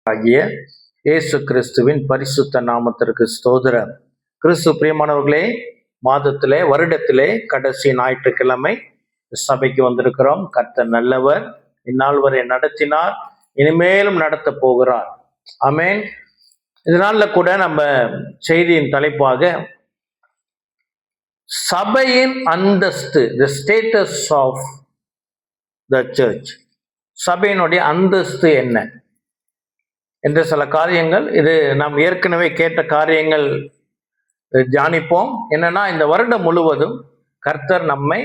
ஆகிய இயேசு கிறிஸ்துவின் பரிசுத்த நாமத்திற்கு ஸ்தோத்திரம். கிறிஸ்து பிரியமானவர்களே, மாதத்திலே வருடத்திலே கடைசி ஞாயிற்றுக்கிழமை சபைக்கு வந்திருக்கிறோம். கர்த்தர் நல்லவர், இந்நாள் வரை நடத்தினார், இனிமேலும் நடத்த போகிறார். ஆமென். இதனால கூட நம்ம செய்தியின் தலைப்பாக சபையின் அந்தஸ்து, the status of the church, சபையினுடைய அந்தஸ்து என்ன என்ற சில காரியங்கள், இது நாம் ஏற்கனவே கேட்ட காரியங்கள் தியானிப்போம். என்னன்னா, இந்த வருடம் முழுவதும் கர்த்தர் நம்மை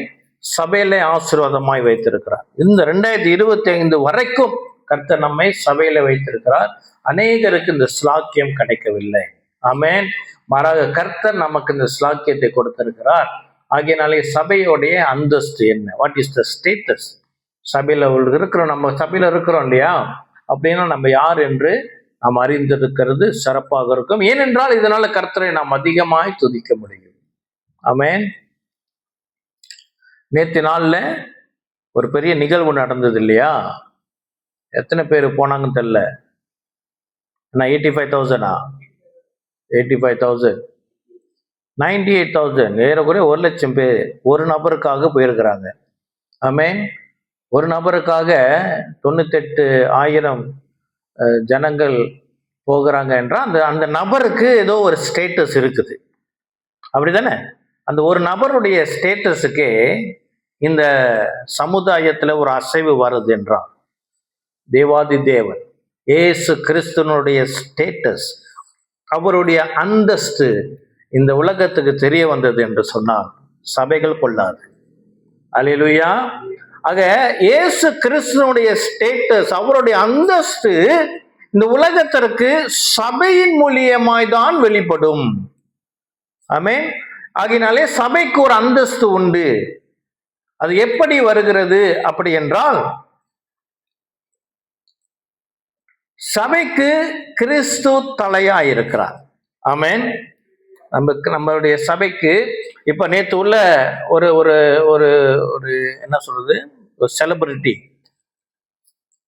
சபையிலே ஆசீர்வாதமாய் வைத்திருக்கிறார். இந்த 2025 வரைக்கும் கர்த்தர் நம்மை சபையில வைத்திருக்கிறார். அநேகருக்கு இந்த ஸ்லாக்கியம் கிடைக்கவில்லை. ஆமென். மாறாக கர்த்தர் நமக்கு இந்த ஸ்லாக்கியத்தை கொடுத்திருக்கிறார். ஆகையினாலே சபையோடைய அந்தஸ்து என்ன, வாட் இஸ் த ஸ்டேட்டஸ்? சபையில இருக்கிறோம், நம்ம சபையில இருக்கிறோம் இல்லையா, அப்படின்னா நம்ம யார் என்று நாம் அறிந்திருக்கிறது சிறப்பாக இருக்கும். ஏனென்றால் இதனால கர்த்தரை நாம் அதிகமாய் துதிக்க முடியும். ஆமென். நேற்று நாள்ல ஒரு பெரிய நிகழ்வு நடந்தது இல்லையா? எத்தனை பேர் போனாங்கன்னு தெரியல. 85,000 85,000 98,000 ஏறக்குறைய 1,00,000 பேர் ஒரு நபருக்காக போயிருக்கிறாங்க. ஆமென். ஒரு நபருக்காக 98,000 ஜனங்கள் போகிறாங்க என்றால் அந்த நபருக்கு ஏதோ ஒரு ஸ்டேட்டஸ் இருக்குது, அப்படிதானே? அந்த ஒரு நபருடைய ஸ்டேட்டஸுக்கே இந்த சமுதாயத்துல ஒரு அசைவு வருது என்றால், தேவாதி தேவன் இயேசு கிறிஸ்துவனுடைய ஸ்டேட்டஸ், அவருடைய அந்தஸ்து இந்த உலகத்துக்கு தெரிய வந்தது என்று சொன்னால் சபைகள் கொள்ளாது. அல்லேலூயா. ஆக இயேசு கிறிஸ்துவனுடைய ஸ்டேட்டஸ், அவருடைய அந்தஸ்து இந்த உலகத்திற்கு சபையின் மூலியமாய் தான் வெளிப்படும். ஆமென். ஆகினாலே சபைக்கு ஒரு அந்தஸ்து உண்டு. அது எப்படி வருகிறது அப்படி என்றால், சபைக்கு கிறிஸ்து தலையா இருக்கிறார். ஆமென். நம்மளுடைய சபைக்கு இப்ப நேற்று உள்ள ஒரு ஒரு ஒரு ஒரு என்ன சொல்றது, ஒரு செலிபிரிட்டி,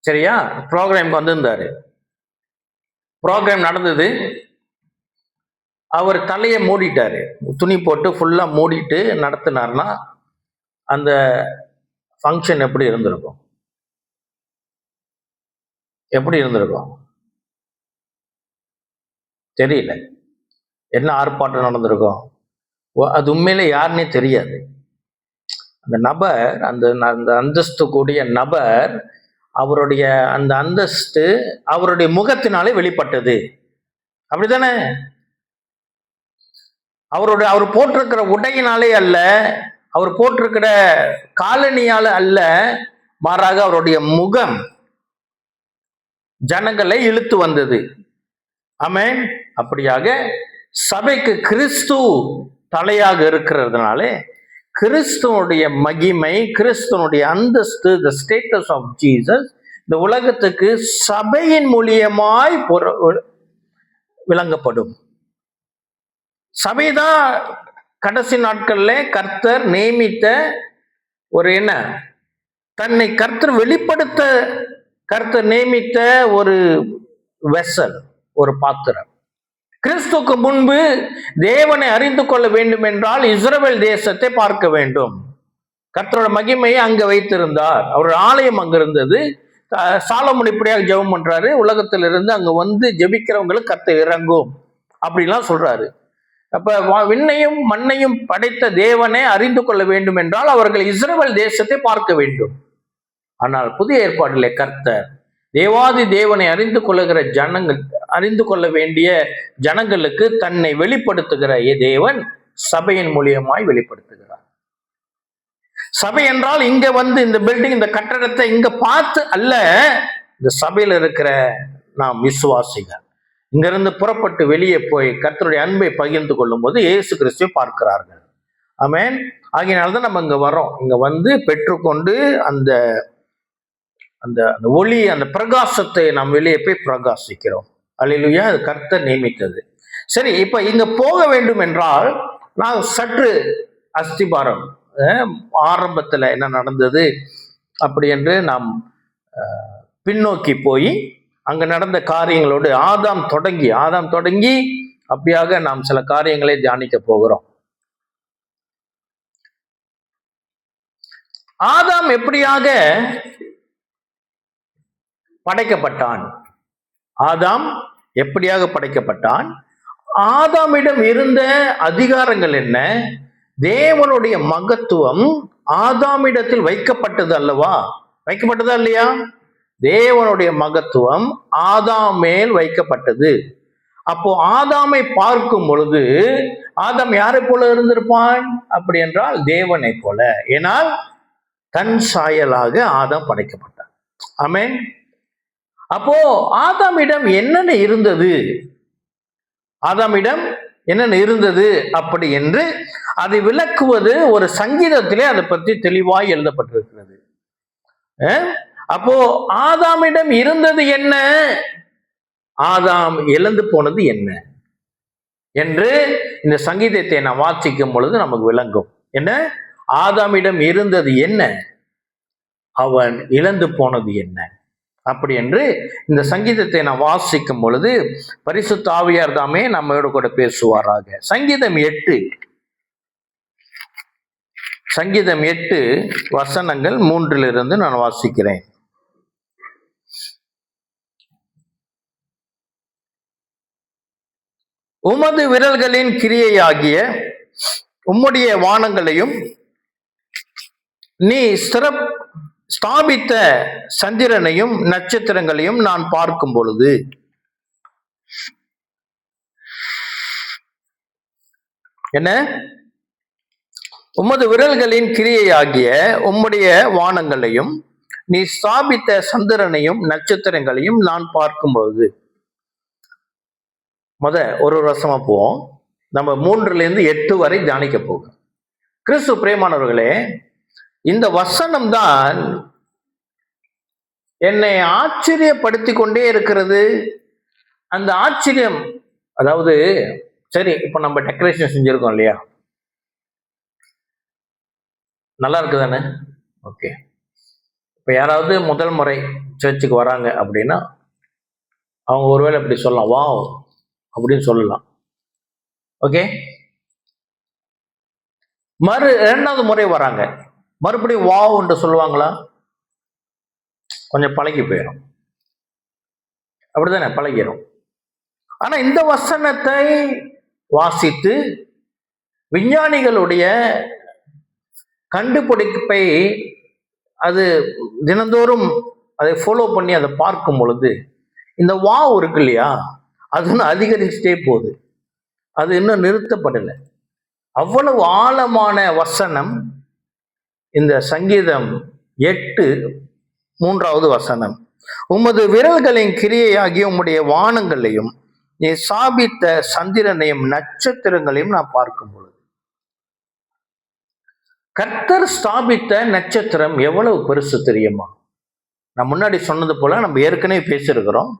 சரியா, ப்ரோக்ராம் வந்திருந்தாரு. ப்ரோக்ராம் நடந்தது. அவர் தலையை மூடிட்டாரு, துணி போட்டு ஃபுல்லா மூடிட்டு நடத்தினார்னா அந்த ஃபங்க்ஷன் எப்படி இருந்திருக்கும்? எப்படி இருந்திருக்கும் தெரியல. என்ன ஆர்ப்பாட்டம் நடந்திருக்கும்? அது உண்மையிலே யாருன்னே தெரியாது. அந்த நபர், அந்த அந்தஸ்து கூடிய நபர், அவருடைய அந்த அந்தஸ்து அவருடைய முகத்தினாலே வெளிப்பட்டது. அப்படித்தானே? அவர் போட்டிருக்கிற உடையினாலே அல்ல, அவர் போட்டிருக்கிற காலணியால அல்ல, மாறாக அவருடைய முகம் ஜனங்களை இழுத்து வந்தது. ஆமென். அப்படியாக சபைக்கு கிறிஸ்து தலையாக இருக்கிறதுனாலே கிறிஸ்துவனுடைய மகிமை, கிறிஸ்துவனுடைய அந்தஸ்து, த ஸ்டேட்டஸ் ஆஃப் ஜீசஸ் இந்த உலகத்துக்கு சபையின் மூலியமாய் விளங்கப்படும். சபைதான் கடைசி நாட்கள்ல கர்த்தர் நியமித்த ஒரு என்ன, தன்னை கர்த்தர் வெளிப்படுத்த கர்த்தர் நியமித்த ஒரு வெசல், ஒரு பாத்திரம். கிறிஸ்துக்கு முன்பு தேவனை அறிந்து கொள்ள வேண்டும் என்றால் இஸ்ரவேல் தேசத்தை பார்க்க வேண்டும். கர்த்தரோட மகிமையை அங்க வைத்திருந்தார். அவருடைய ஆலயம் அங்க இருந்தது. சாலமோன் இப்படியாக ஜெபம் பண்றாரு, உலகத்திலிருந்து அங்க வந்து ஜெபிக்கிறவங்களுக்கு கர்த்தர் இறங்கும் அப்படிலாம் சொல்றாரு. அப்ப விண்ணையும் மண்ணையும் படைத்த தேவனை அறிந்து கொள்ள வேண்டும் என்றால் அவர்கள் இஸ்ரவேல் தேசத்தை பார்க்க வேண்டும். ஆனால் புதிய ஏற்பாட்டிலே கர்த்தர் தேவாதி தேவனை அறிந்து கொள்ளுகிற அறிந்து கொள்ள வேண்டிய ஜனங்களுக்கு தன்னை வெளிப்படுத்துகிற தேவன் சபையின் மூலியமாய் வெளிப்படுத்துகிறார். சபை என்றால் இங்க வந்து இந்த பில்டிங், இந்த கட்டடத்தை இங்க பார்த்து அல்ல, இந்த சபையில் இருக்கிற நாம் விசுவாசிகள் இங்கிருந்து புறப்பட்டு வெளியே போய் கர்த்தருடைய அன்பை பகிர்ந்து கொள்ளும் போது இயேசு கிறிஸ்துவை பார்க்கிறார்கள். ஆமென். ஆகையினால்தான் நம்ம இங்க வரோம். இங்க வந்து பெற்றுக்கொண்டு அந்த அந்த ஒளி, அந்த பிரகாசத்தை நாம் வெளியே போய் பிரகாசிக்கிறோம். அல்லேலூயா. அது கர்த்தர் நியமித்தது. சரி, இப்ப இங்க போக வேண்டும் என்றால் நான் சற்று அஸ்திபாரம், ஆரம்பத்துல என்ன நடந்தது அப்படி என்று நாம் பின்னோக்கி போய் அங்க நடந்த காரியங்களோடு ஆதாம் தொடங்கி அப்படியாக நாம் சில காரியங்களை தியானிக்க போகிறோம். ஆதாம் எப்படியாக படைக்கப்பட்டான்? ஆதாமிடம் இருந்த அதிகாரங்கள் என்ன? தேவனுடைய மகத்துவம் ஆதாமிடத்தில் வைக்கப்பட்டது அல்லவா? வைக்கப்பட்டதா இல்லையா? தேவனுடைய மகத்துவம் ஆதாம் மேல் வைக்கப்பட்டது. அப்போ ஆதாமை பார்க்கும் பொழுது ஆதாம் யாரை போல இருந்திருப்பான்? அப்படி என்றால் தேவனை போல. ஏனால் தன் சாயலாக ஆதாம் படைக்கப்பட்டான். ஆமென். அப்போ ஆதாமிடம் என்னென்ன இருந்தது அப்படி என்று அதை விளக்குவது ஒரு சங்கீதத்திலே அதை பற்றி தெளிவாய் எழுதப்பட்டிருக்கிறது. அப்போ ஆதாமிடம் இருந்தது என்ன, ஆதாம் இழந்து போனது என்ன என்று இந்த சங்கீதத்தை நான் வாசிக்கும் பொழுது நமக்கு விளங்கும். என்ன ஆதாமிடம் இருந்தது என்ன, அவன் இழந்து போனது என்ன அப்படி என்று இந்த சங்கீதத்தை நான் வாசிக்கும் பொழுது பரிசுத்த ஆவியார் தாமே நம்மோடு கூட பேசுவாராக. சங்கீதம் 8 வசனங்கள் 3 நான் வாசிக்கிறேன். உமது விரல்களின் கிரியையாகிய உம்முடைய வானங்களையும் நீ ஸ்தாபித்த சந்திரனையும் நட்சத்திரங்களையும் நான் பார்க்கும் பொழுது. என்ன? உமது விரல்களின் கிரியையாகிய உம்முடைய வானங்களையும் நீ ஸ்தாபித்த சந்திரனையும் நட்சத்திரங்களையும் நான் பார்க்கும் பொழுது. ஒரு வருஷமா போவோம். நம்ம 3 வரை தியானிக்க போகும். கிறிஸ்து பிரியமானவர்களே, இந்த வசனம் தான் என்னை ஆச்சரியப்படுத்தி கொண்டே இருக்கிறது. அந்த ஆச்சரியம், அதாவது சரி, இப்ப நம்ம டெக்கரேஷன் செஞ்சிருக்கோம் இல்லையா, நல்லா இருக்குதானே? ஓகே. இப்ப யாராவது முதல் முறை சர்ச்சுக்கு வராங்க அப்படின்னா அவங்க ஒருவேளை இப்படி சொல்லலாம், வாவ் அப்படின்னு சொல்லலாம். ஓகே. 2வது முறை வராங்க, மறுபடியும் வாவ் என்று சொல்லுவாங்களா? கொஞ்சம் பழகி போயிடும். அப்படித்தானே? பழகிடும். ஆனா இந்த வசனத்தை வாசித்து விஞ்ஞானிகளுடைய கண்டுபிடிப்பை அது தினந்தோறும் அதை ஃபாலோ பண்ணி அதை பார்க்கும் பொழுது இந்த வாவ் இருக்கு இல்லையா, அது இன்னும் அதிகரிச்சுட்டே போகுது. அது இன்னும் நிறுத்தப்படலை. அவ்வளவு ஆழமான வசனம் இந்த சங்கீதம் 8:3 வசனம். உமது விரல்களின் கிரியையாகிய உம்முடைய வானங்களையும் நீ ஸ்தாபித்த சந்திரனையும் நட்சத்திரங்களையும் நான் பார்க்கும் பொழுது. கர்த்தர் ஸ்தாபித்த நட்சத்திரம் எவ்வளவு பெருசு தெரியுமா? நான் முன்னாடி சொன்னது போல நம்ம ஏற்கனவே பேசியிருக்கிறோம்.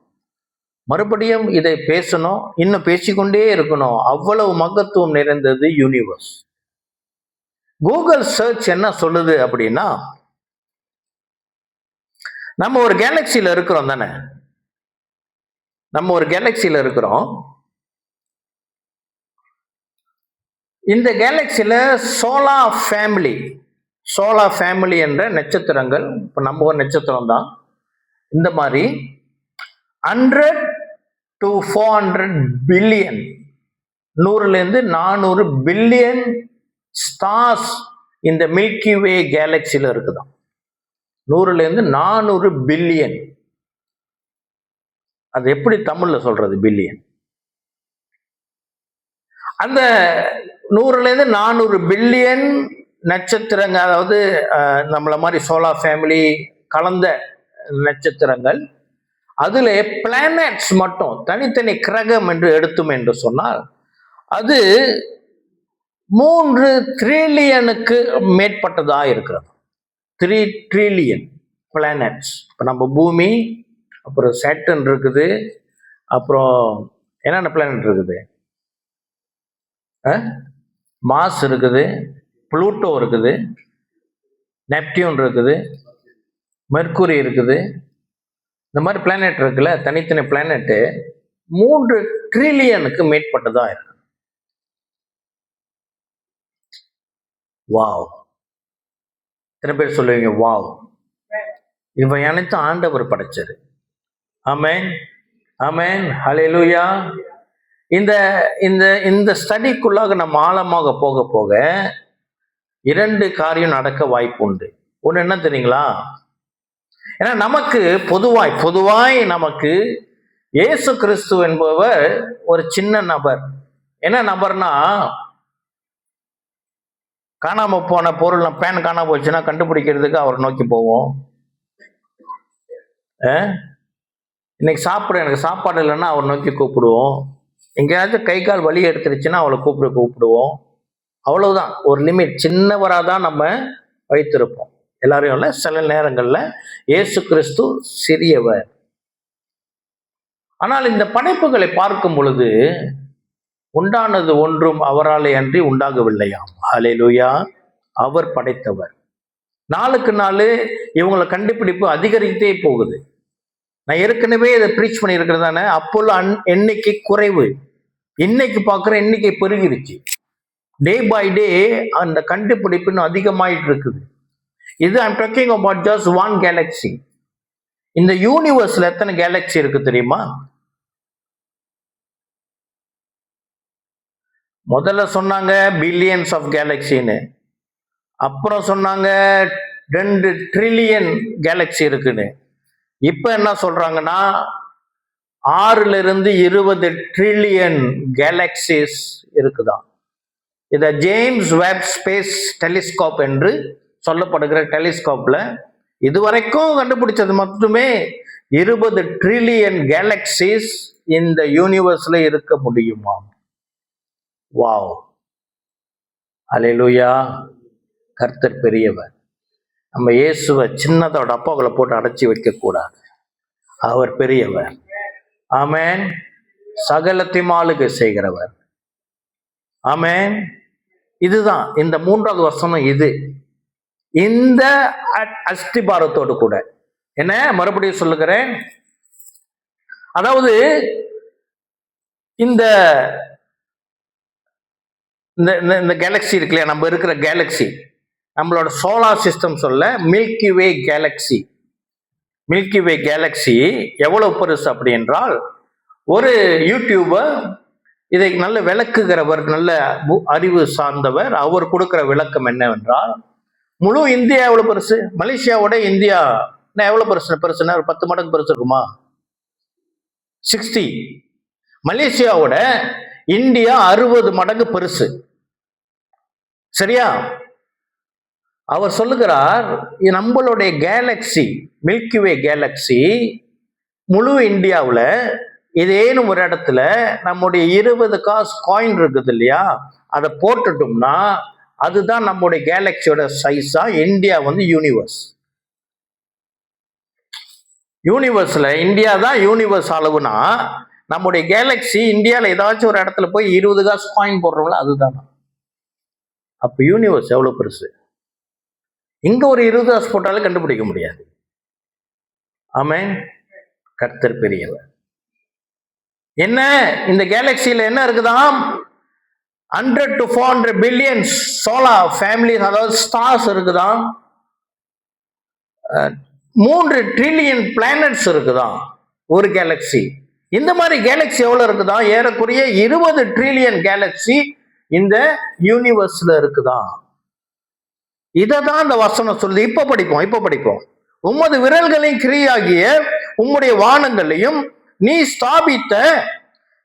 மறுபடியும் இதை பேசணும், இன்னும் பேசிக்கொண்டே இருக்கணும். அவ்வளவு மகத்துவம் நிறைந்தது யூனிவர்ஸ். கூகுள் சர்ச் என்ன சொல்லுது அப்படின்னா, நம்ம ஒரு கேலக்சியில இருக்கிறோம் தானே, இந்த கேலக்சியில சோலா ஃபேமிலி என்ற நட்சத்திரங்கள், இப்ப நம்ம ஒரு நட்சத்திரம் தான், இந்த மாதிரி 100 to 400 பில்லியன், 100-400 பில்லியன் ஸ்டார்ஸ் இந்த மில்கி வே கேலக்சியில இருக்குதான். 100-400 பில்லியன். அது எப்படி தமிழ்ல சொல்றது? பில்லியன். அந்த 100-400 பில்லியன் நட்சத்திரங்கள், அதாவது நம்மள மாதிரி சோலார் ஃபேமிலி கலந்த நட்சத்திரங்கள், அதுல பிளானட்ஸ் மட்டும் தனித்தனி கிரகம் என்று எடுத்தும் என்று சொன்னால் அது 3 ட்ரில்லியனுக்கு மேற்பட்டதா இருக்கிறது. 3 ட்ரில்லியன் பிளானட்ஸ். இப்போ நம்ம பூமி, அப்புறம் சேட்டன் இருக்குது, அப்புறம் என்னென்ன பிளானட் இருக்குது? மார்ஸ் இருக்குது, புளூட்டோ இருக்குது, நெப்டியூன் இருக்குது, மெர்க்குரி இருக்குது, இந்த மாதிரி பிளானட் இருக்குல்ல, தனித்தனி பிளானட்டு 3 ட்ரில்லியனுக்கு மேற்பட்டதா இருக்கு. வாவ்! எத்தனை பேர் சொல்லுவீங்க வாவ்? இவை அனைத்தும் ஆண்டவர் படைச்சது. ஆமென், ஆமென், ஹல்லேலூயா. இந்த இந்த இந்த ஸ்டடிக்குள்ளாக நம்ம ஆழமாக போக போக 2 காரியம் நடக்க வாய்ப்பு உண்டு. ஒன்று என்ன தெரியுங்களா? ஏன்னா நமக்கு பொதுவாய் நமக்கு இயேசு கிறிஸ்து என்பவர் ஒரு சின்ன நபர். என்ன நபர்னா, காணாம போன பொருள், பேன் காணாம போச்சுன்னா கண்டுபிடிக்கிறதுக்கு அவரை நோக்கி போவோம். இன்னைக்கு எனக்கு சாப்பாடு இல்லைன்னா அவர் நோக்கி கூப்பிடுவோம். எங்கேயாச்சும் கை கால் வலி எடுத்துருச்சுன்னா அவளை கூப்பிடுவோம். அவ்வளவுதான். ஒரு லிமிட், சின்னவராக தான் நம்ம வைத்திருப்போம். எல்லாரையும் இல்லை, சில நேரங்களில் இயேசு கிறிஸ்து சிறியவர். ஆனால் இந்த படைப்புகளை பார்க்கும் பொழுது உண்டானது ஒன்றும் அவராலே அன்றி உண்டாகவில்லையாம். ஹல்லேலூயா. அவர் படைத்தவர். நாளுக்கு நாள் இவங்களை கண்டுபிடிப்பு அதிகரித்தே போகுது. நான் ஏற்கனவே இதை ப்ரீச் பண்ணியிருக்கிறதானே, அப்போல்லோ எண்ணிக்கை குறைவு, இன்னைக்கு பார்க்குற எண்ணிக்கை பெருகிருச்சு. டே பை டே அந்த கண்டுபிடிப்பு இன்னும் அதிகமாயிட்டு இருக்குது. இது I'm talking about just one Galaxy. இந்த யூனிவர்ஸ்ல எத்தனை கேலக்சி இருக்கு தெரியுமா? முதல்ல சொன்னாங்க பில்லியன்ஸ் ஆஃப் கேலக்சின்னு, அப்புறம் சொன்னாங்க 2 ட்ரில்லியன் கேலக்சி இருக்குன்னு. இப்ப என்ன சொல்றாங்கன்னா 6 to 20 ட்ரில்லியன் கேலக்சிஸ் இருக்குதான். இதை ஜேம்ஸ் வெப் ஸ்பேஸ் டெலிஸ்கோப் என்று சொல்லப்படுகிற டெலிஸ்கோப்ல இதுவரைக்கும் கண்டுபிடிச்சது மட்டுமே 20 ட்ரில்லியன் கேலக்சிஸ் இந்த யூனிவர்ஸ்ல இருக்க முடியுமா? வாவ்! அல்லேலூயா. கர்த்தர் பெரியவர். நம்ம இயேசுவை சின்னதோட அப்பாக்களை போட்டு அடைச்சி வைக்க கூடாது. அவர் பெரியவர். ஆமென். சகலத்தையும் ஆளுகை செய்கிறவர். ஆமென். இதுதான் இந்த 3வது வசனம். இது இந்த அஸ்திபாரத்தோடு கூட என்ன மறுபடியும் சொல்லுகிறேன். அதாவது இந்த இந்த கேலக்சி இருக்குல்லையா, நம்ம இருக்கிற கேலக்சி, நம்மளோட சோலார் சிஸ்டம் சொல்ல மில்கி வே கேலக்சி. மில்கி வே கேலக்சி எவ்வளவு பெருசு அப்படி என்றால், ஒரு யூடியூபர் இதை நல்ல விளக்குகிறவர், நல்ல அறிவு சார்ந்தவர், அவர் கொடுக்கிற விளக்கம் என்னவென்றால், முழு இந்தியா எவ்வளவு பெருசு, மலேசியாவோட இந்தியா எவ்வளவு பெருசுன்னா ஒரு 10 மடங்கு பெருசு இருக்குமா? 60. மலேசியாவோட இந்தியா 60 மடங்கு பெருசு. சரியா? அவர் சொல்லுகிறார், நம்மளுடைய கேலக்சி மில்கி வே கேலக்சி முழு இந்தியாவில் இதேனும் ஒரு இடத்துல நம்முடைய 20 காசு காயின் இருக்குது இல்லையா, அதை போட்டுட்டோம்னா அதுதான் நம்முடைய கேலக்சியோட சைஸா. India universe. யூனிவர்ஸ்ல இந்தியா தான் யூனிவர்ஸ் அளவுனா, நம்முடைய கேலக்சி இந்தியாவில் ஏதாச்சும் ஒரு இடத்துல போய் 20 காசு காயின் போடுறோம்ல, அதுதான். அப்ப யூனிவர்ஸ் எவ்வளவு பெருசு. இங்க ஒரு 20 காசு போட்டாலும் கண்டுபிடிக்க முடியாது. ஆமென். கர்த்தர் பெரியவர். என்ன இந்த கேலக்சியில என்ன இருக்குதாம்? 100 to 400 பில்லியன்ஸ் சோலார் ஃபேமிலிஸ், அதாவது ஸ்டார்ஸ் இருக்குதாம். 3 ட்ரில்லியன் பிளானட்ஸ் இருக்குதாம் ஒரு கேலக்சி. இந்த மாதிரி கேலக்சி எவ்வளவு இருக்குதாம்? ஏறக்குறைய 20 ட்ரில்லியன் கேலக்சி இந்த யூனிவர்ஸ்ல இருக்குதாம். இததான் இந்த வசனம் சொல்லுது. இப்ப படிப்போம். உமது விரல்களின் கிரியாகிய உம்முடைய வானங்களையும் நீ ஸ்தாபித்த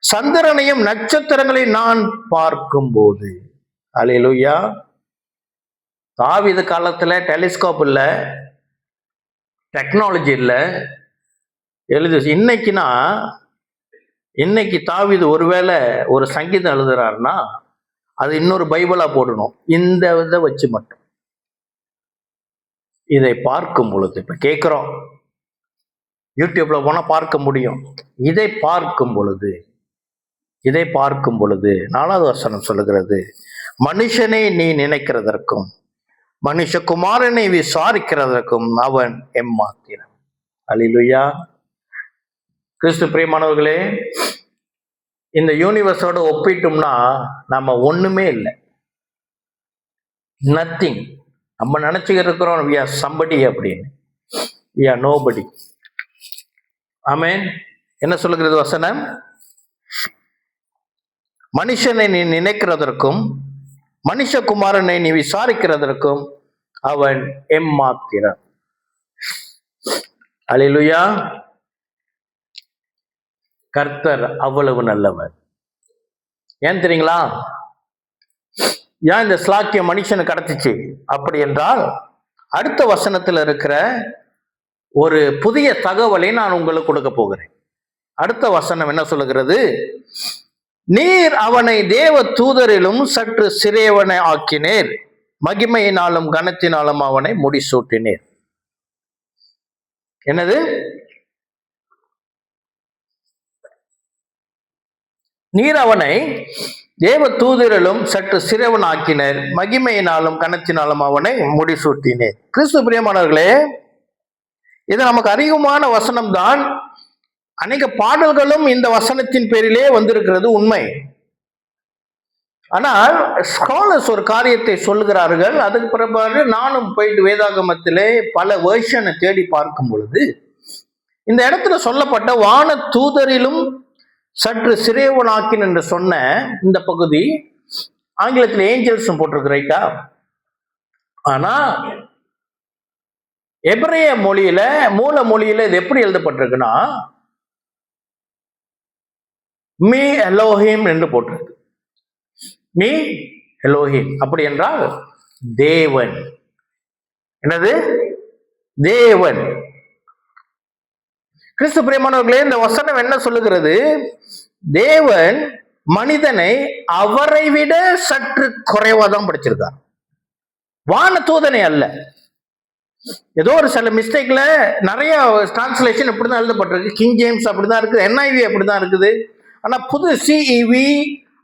சந்திரனையும் நட்சத்திரங்களையும் நான் பார்க்கும் போது. அல்லேலூயா. தாவீது காலத்துல டெலிஸ்கோப் இல்ல, டெக்னாலஜி இல்ல, எழுது. இன்னைக்கு தாவீது ஒருவேளை ஒரு சங்கீதம் எழுதுறாருன்னா அது இன்னொரு பைபிளா போடணும். இந்த இதை வச்சு மட்டும் இதை பார்க்கும் பொழுது, இப்ப கேட்கிறோம், யூடியூப்ல போனா பார்க்க முடியும். இதை பார்க்கும் பொழுது 4வது வசனம் சொல்லுகிறது, மனுஷனை நீ நினைக்கிறதற்கும் மனுஷகுமாரனை விசாரிக்கிறதற்கும் அவன் எம்மாத்திரம். அல்லேலூயா. கிறிஸ்து பிரியமானவர்களே, இந்த யூனிவர்ஸோட ஒப்பிட்டோம்னா நம்ம ஒண்ணுமே இல்லை, நத்திங். நம்ம நினைச்சுக்கிட்டு இருக்கிறோம் we are somebody அப்படின்னு. we are nobody. ஆமென். என்ன சொல்லுகிறது வசனம்? மனுஷனை நீ நினைக்கிறதற்கும் மனுஷகுமாரனை நீ விசாரிக்கிறதற்கும் அவன் எம்மாத்திரன். அல்லேலூயா. கர்த்தர் அவ்வளவு நல்லவர். ஏன் தெரியுங்களா? ஏன் இந்த ஸ்லாக்கியம் மனுஷனை கடத்திச்சு அப்படி என்றால், அடுத்த வசனத்தில் இருக்கிற ஒரு புதிய தகவலை நான் உங்களுக்கு கொடுக்க போகிறேன். அடுத்த வசனம் என்ன சொல்லுகிறது? நீர் அவனை தேவ தூதரிலும் சற்று சிறியவனை ஆக்கினேர், மகிமையினாலும் கனத்தினாலும் அவனை முடிசூட்டினேர். என்னது? நீர் அவனை தேவ தூதரிலும் சற்று சிறியவன் ஆக்கினர், மகிமையினாலும் கனத்தினாலும் அவனை முடிசூட்டினேர். கிறிஸ்து பிரியமானவர்களே, இது நமக்கு அறிவுமான வசனம் தான். அநேக பாடல்களும் இந்த வசனத்தின் பேரிலே வந்திருக்கிறது, உண்மை. ஆனால் ஸ்காலர்ஸ் ஒரு காரியத்தை சொல்லுகிறார்கள். அதுக்கு பிறகு நானும் போயிட்டு வேதாகமத்திலே பல வெர்ஷனை தேடி பார்க்கும் பொழுது, இந்த இடத்துல சொல்லப்பட்ட வான தூதரிலும் சற்று சிறியவனாக்கின் என்று சொன்ன இந்த பகுதி ஆங்கிலத்தில் ஏஞ்சல்ஸ் போட்டிருக்கு, ரைட்டா? ஆனா எபிரேய மொழியில, மூல மொழியில இது எப்படி எழுதப்பட்டிருக்குன்னா மீ எலோஹிம் என்று போட்டிருக்கு. மீ எலோஹிம் அப்படி என்றால் தேவன். என்னது? தேவன். கிறிஸ்து பிரியமானவர்களே, இந்த வசனம் என்ன சொல்லுகிறது? தேவன் மனிதனை அவரை விட சற்று குறைவாதான் படிச்சிருக்கார், வான தூதனை அல்ல. ஏதோ ஒரு சில மிஸ்டேக்ல நிறைய டிரான்ஸ்லேஷன் இப்படிதான் எழுதப்பட்டிருக்கு. கிங் ஜேம்ஸ் அப்படிதான் இருக்குது, NIV அப்படிதான் இருக்குது. ஆனா புது CEV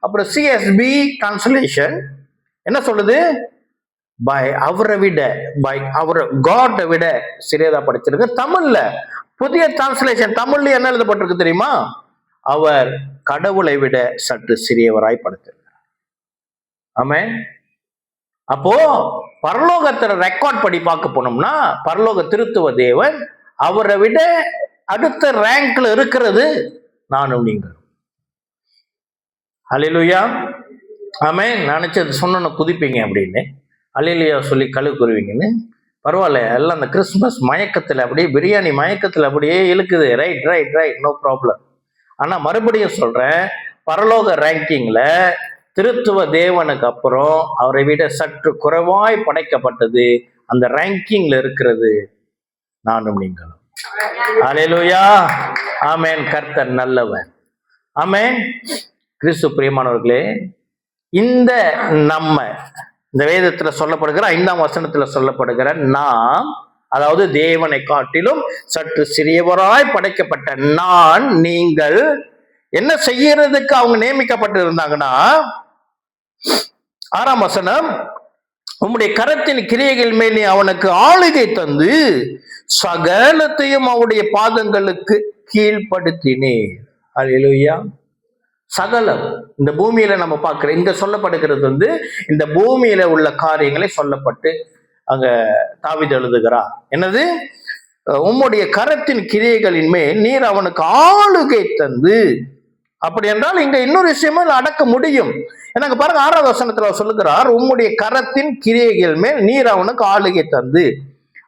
அப்புறம் CSB டிரான்ஸ்லேஷன் என்ன சொல்லுது? பை அவரை விட, பை அவர் காட்டை விட சிறியதா படிச்சிருக்கு. தமிழ்ல புதிய டிரான்ஸ்லேஷன் தமிழ்ல என்ன எழுதப்பட்டிருக்கு தெரியுமா? அவர் கடவுளை விட சற்று சிறியவராய் படைத்திருக்கிறார். ஆமென். அப்போ பரலோகத்துல ரெக்கார்ட் படி பார்க்க போனோம்னா, பரலோக திருத்துவ தேவன் அவரை விட அடுத்த ரேங்க்ல இருக்கிறது நானும் நீங்கள். அல்லேலூயா. ஆமென். நினைச்சது சொன்ன குதிப்பீங்க அப்படின்னு, அல்லேலூயா சொல்லி கழுக்குருவீங்கன்னு. பரவாயில்ல, எல்லாம் அந்த கிறிஸ்துமஸ் மயக்கத்தில் அப்படியே, பிரியாணி மயக்கத்தில் அப்படியே இழுக்குது. Right right right, no problem. ஆனால் மறுபடியும் சொல்கிறேன், பரலோக ரேங்கிங்கில் திருத்துவ தேவனுக்கு அப்புறம் அவரை விட சற்று குறைவாய் படைக்கப்பட்டது அந்த ரேங்கிங்கில் இருக்கிறது நானும் நீங்களும். அல்லேலூயா. ஆமென். கர்த்தர் நல்லவர். ஆமென். கிறிஸ்து பிரியமானவர்களே, இந்த நம்ம இந்த வேதத்துல சொல்லப்படுகிற 5ஆம் வசனத்துல சொல்லப்படுகிற நாம், அதாவது தேவனை காட்டிலும் சற்று சிறியவராய் படைக்கப்பட்ட நான், நீங்கள் என்ன செய்யறதுக்கு அவங்க நியமிக்கப்பட்டு இருந்தாங்கன்னா, 6ஆம் வசனம், உம்முடைய கரத்தின் கிரியைகள் மேல் நீ அவனுக்கு ஆளுகை தந்து சகலத்தையும் அவருடைய பாதங்களுக்கு கீழ்ப்படுத்தினேர். அல்லேலூயா. சகலம் இந்த பூமியில நம்ம பார்க்கிற, இங்க சொல்லப்படுகிறது இந்த பூமியில உள்ள காரியங்களை சொல்லப்பட்டு அங்க தாவீது எழுதுகிறார். என்னது? உம்முடைய கரத்தின் கிரியைகளின் மேல் நீர் அவனுக்கு ஆளுகை தந்து. அப்படி என்றால் இங்க இன்னொரு விஷயமும் அடக்க முடியும். எனக்கு பாருங்க, 6ஆவது வசனத்துல சொல்லுகிறார், உம்முடைய கரத்தின் கிரியைகள் மேல் நீர் அவனுக்கு ஆளுகை தந்து.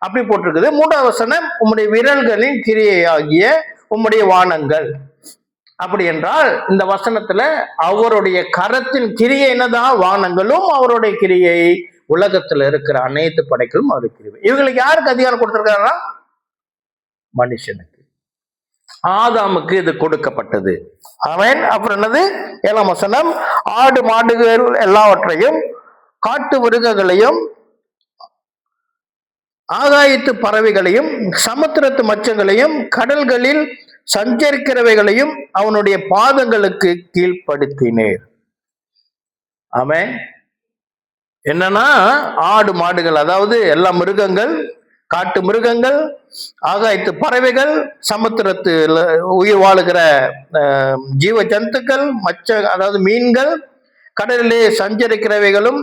அப்படி போட்டிருக்குது. 3ஆவது வசனம், உம்முடைய விரல்களின் கிரியையாகிய உம்முடைய வானங்கள். அப்படி என்றால் இந்த வசனத்துல அவருடைய கரத்தின் கிரியை என்னதான்? வானங்களும் அவருடைய கிரியை, உலகத்துல இருக்கிற அனைத்து படைகளும் அவருடைய கிரியை. இவங்களுக்கு யாருக்கு அதிகாரம் கொடுத்திருக்காரா? மனுஷனுக்கு, ஆதாமுக்கு இது கொடுக்கப்பட்டது. அவன் அப்புறம் என்னது? 7ஆம் வசனம், ஆடு மாடுகள் எல்லாவற்றையும், காட்டு மிருகங்களையும், ஆகாயத்து பறவைகளையும், சமுத்திரத்து மச்சங்களையும், கடல்களில் சஞ்சரிக்கிறவைகளையும் அவனுடைய பாதங்களுக்கு கீழ்ப்படுத்தினேர். ஆமென். என்னன்னா, ஆடு மாடுகள், அதாவது எல்லா மிருகங்கள், காட்டு மிருகங்கள், ஆகாயத்து பறவைகள், சமுத்திரத்தில் உயிர் வாழுகிற ஜீவ ஜந்துக்கள், அதாவது மீன்கள், கடலிலே சஞ்சரிக்கிறவைகளும்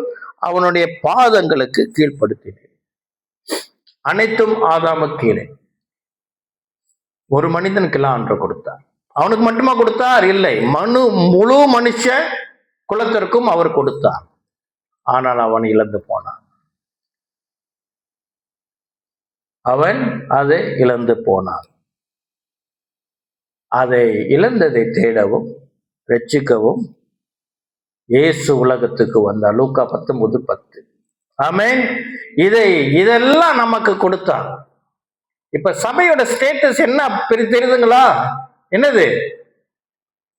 அவனுடைய பாதங்களுக்கு கீழ்ப்படுத்தினேன். அனைத்தும் ஆதாமுக்கு கீழே. ஒரு மனிதனுக்கெல்லாம் அன்று கொடுத்தார். அவனுக்கு மட்டுமா கொடுத்தார்? இல்லை, முழு மனுஷ குலத்திற்கும் அவர் கொடுத்தார். ஆனால் அவன் இழந்து போனான். அவன் அதை இழந்து போனான். அதை இழந்ததை தேடவும் ரட்சிக்கவும் இயேசு உலகத்துக்கு வந்தார். லூக்கா 19:10. ஆமென். இதெல்லாம் நமக்கு கொடுத்தார். இப்ப சபையோட ஸ்டேட்டஸ் என்ன தெரியுதுங்களா? என்னது?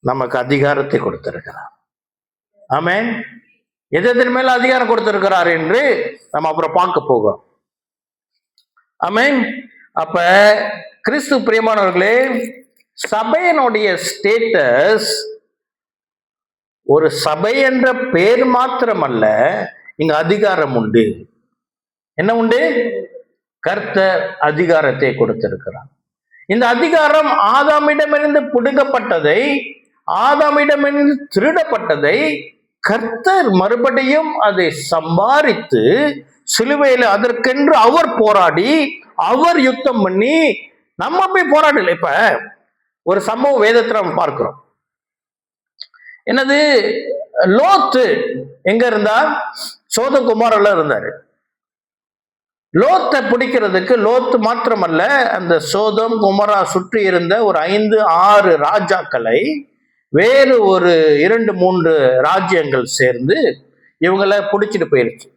நமக்கு அதிகாரத்தை கொடுத்திருக்கிறார். ஆமென். எதன் மேல அதிகாரம் கொடுத்திருக்கிறார் என்று நம்ம அப்புறம் பார்க்க போகிறோம். ஆமென். அப்ப கிறிஸ்து பிரியமானவர்களே, சபையினுடைய ஸ்டேட்டஸ் ஒரு சபை என்ற பேர் மாத்திரமல்ல, இங்க அதிகாரம் உண்டு. என்ன உண்டு? கர்த்தர் அதிகாரத்தை கொடுத்திருக்கிறார். இந்த அதிகாரம் ஆதாமிடமிருந்து பிடுங்கப்பட்டதை, ஆதாமிடமிருந்து திருடப்பட்டதை கர்த்தர் மறுபடியும் அதை சம்பாதித்து சிலுவையில் அதற்கென்று அவர் போராடி, அவர் யுத்தம் பண்ணி, நம்ம போய் போராடல. இப்ப ஒரு சம்பவம் வேதத்துல நம்ம பார்க்கிறோம். என்னது? லோத்து எங்க இருந்தார்? சோதம் குமாரல்ல இருந்தாரு. லோத்தை பிடிக்கிறதுக்கு லோத்து மாத்திரமல்ல, அந்த சோதம் குமரா சுற்றி இருந்த ஒரு 5-6 ராஜாக்களை வேறு ஒரு 2-3 ராஜ்யங்கள் சேர்ந்து இவங்களை பிடிச்சிட்டு போயிருச்சு.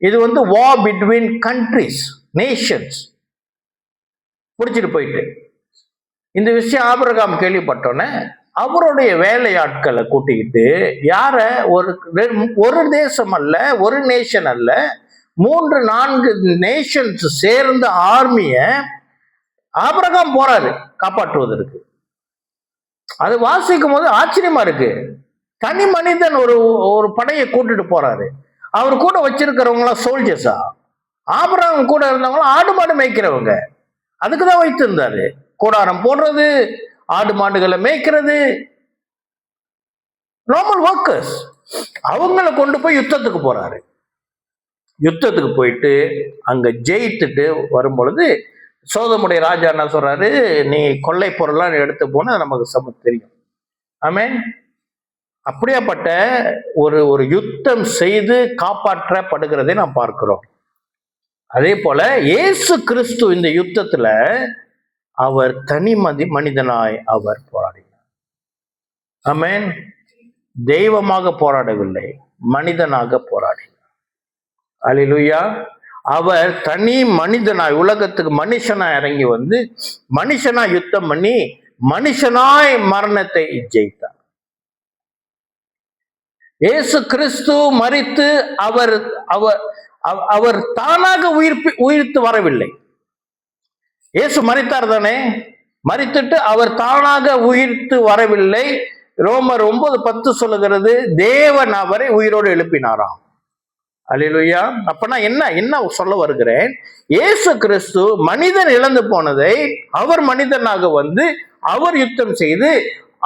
இது war between countries, nations பிடிச்சிட்டு போயிட்டு. இந்த விஷயம் ஆபிரகாம் கேள்விப்பட்டோன்னே அவருடைய வேலையாட்களை கூட்டிக்கிட்டு, யார, ஒரு தேசம் அல்ல, ஒரு நேஷன் அல்ல, 3-4 நேஷன்ஸ் சேர்ந்த ஆர்மிய ஆபிரகாம் போறாரு காப்பாற்றுவதற்கு. அது வாசிக்கும் போது ஆச்சரியமா இருக்கு. தனி மனிதன் ஒரு படையை கூட்டிட்டு போறாரு. அவர் கூட வச்சிருக்கிறவங்க சோல்ஜர்ஸா? ஆபிரகாம் கூட இருந்தவங்க ஆடு மாடு மேய்க்கிறவங்க. அதுக்குதான் வைத்திருந்தாரு. கூடாரம் போடுறது, ஆடு மாடுகளை மேய்க்கிறது, நார்மல் ஒர்க்கர்ஸ். அவங்கள கொண்டு போய் யுத்தத்துக்கு போறாரு. யுத்தத்துக்கு போயிட்டு அங்க ஜெயித்துட்டு வரும் பொழுது சோதமுடைய ராஜா என்ன சொல்றாரு? நீ கொள்ளை பொருள்லாம் எடுத்து போனா நமக்கு தெரியும். ஆமென். அப்படியாப்பட்ட ஒரு யுத்தம் செய்து காப்பாற்றப்படுகிறதை நாம் பார்க்கிறோம். அதே போல இயேசு கிறிஸ்து இந்த யுத்தத்துல அவர் தனி மனிதனாய் அவர் போராடினார். ஆமென். தெய்வமாக போராடவில்லை, மனிதனாக போராடினார். அல்லேலூயா. அவர் தனி மனிதனாய் உலகத்துக்கு மனுஷனாய் இறங்கி வந்து மனுஷனாய் யுத்தம் பண்ணி மனுஷனாய் மரணத்தை ஜெயித்தார். இயேசு கிறிஸ்து மரித்து அவர் அவர் அவர் தானாக உயிர்த்து வரவில்லை. இயேசு மரித்தார் தானே? மரித்துட்டு அவர் தானாக உயிர்த்து வரவில்லை. ரோமர் 9:10 சொல்லுகிறது, தேவன் அவரை உயிரோடு எழுப்பினாராம். அல்லேலூயா. அப்ப நான் என்ன சொல்ல வருகிறேன்? இயேசு கிறிஸ்து மனிதன் இழந்து போனதை அவர் மனிதனாக வந்து அவர் யுத்தம் செய்து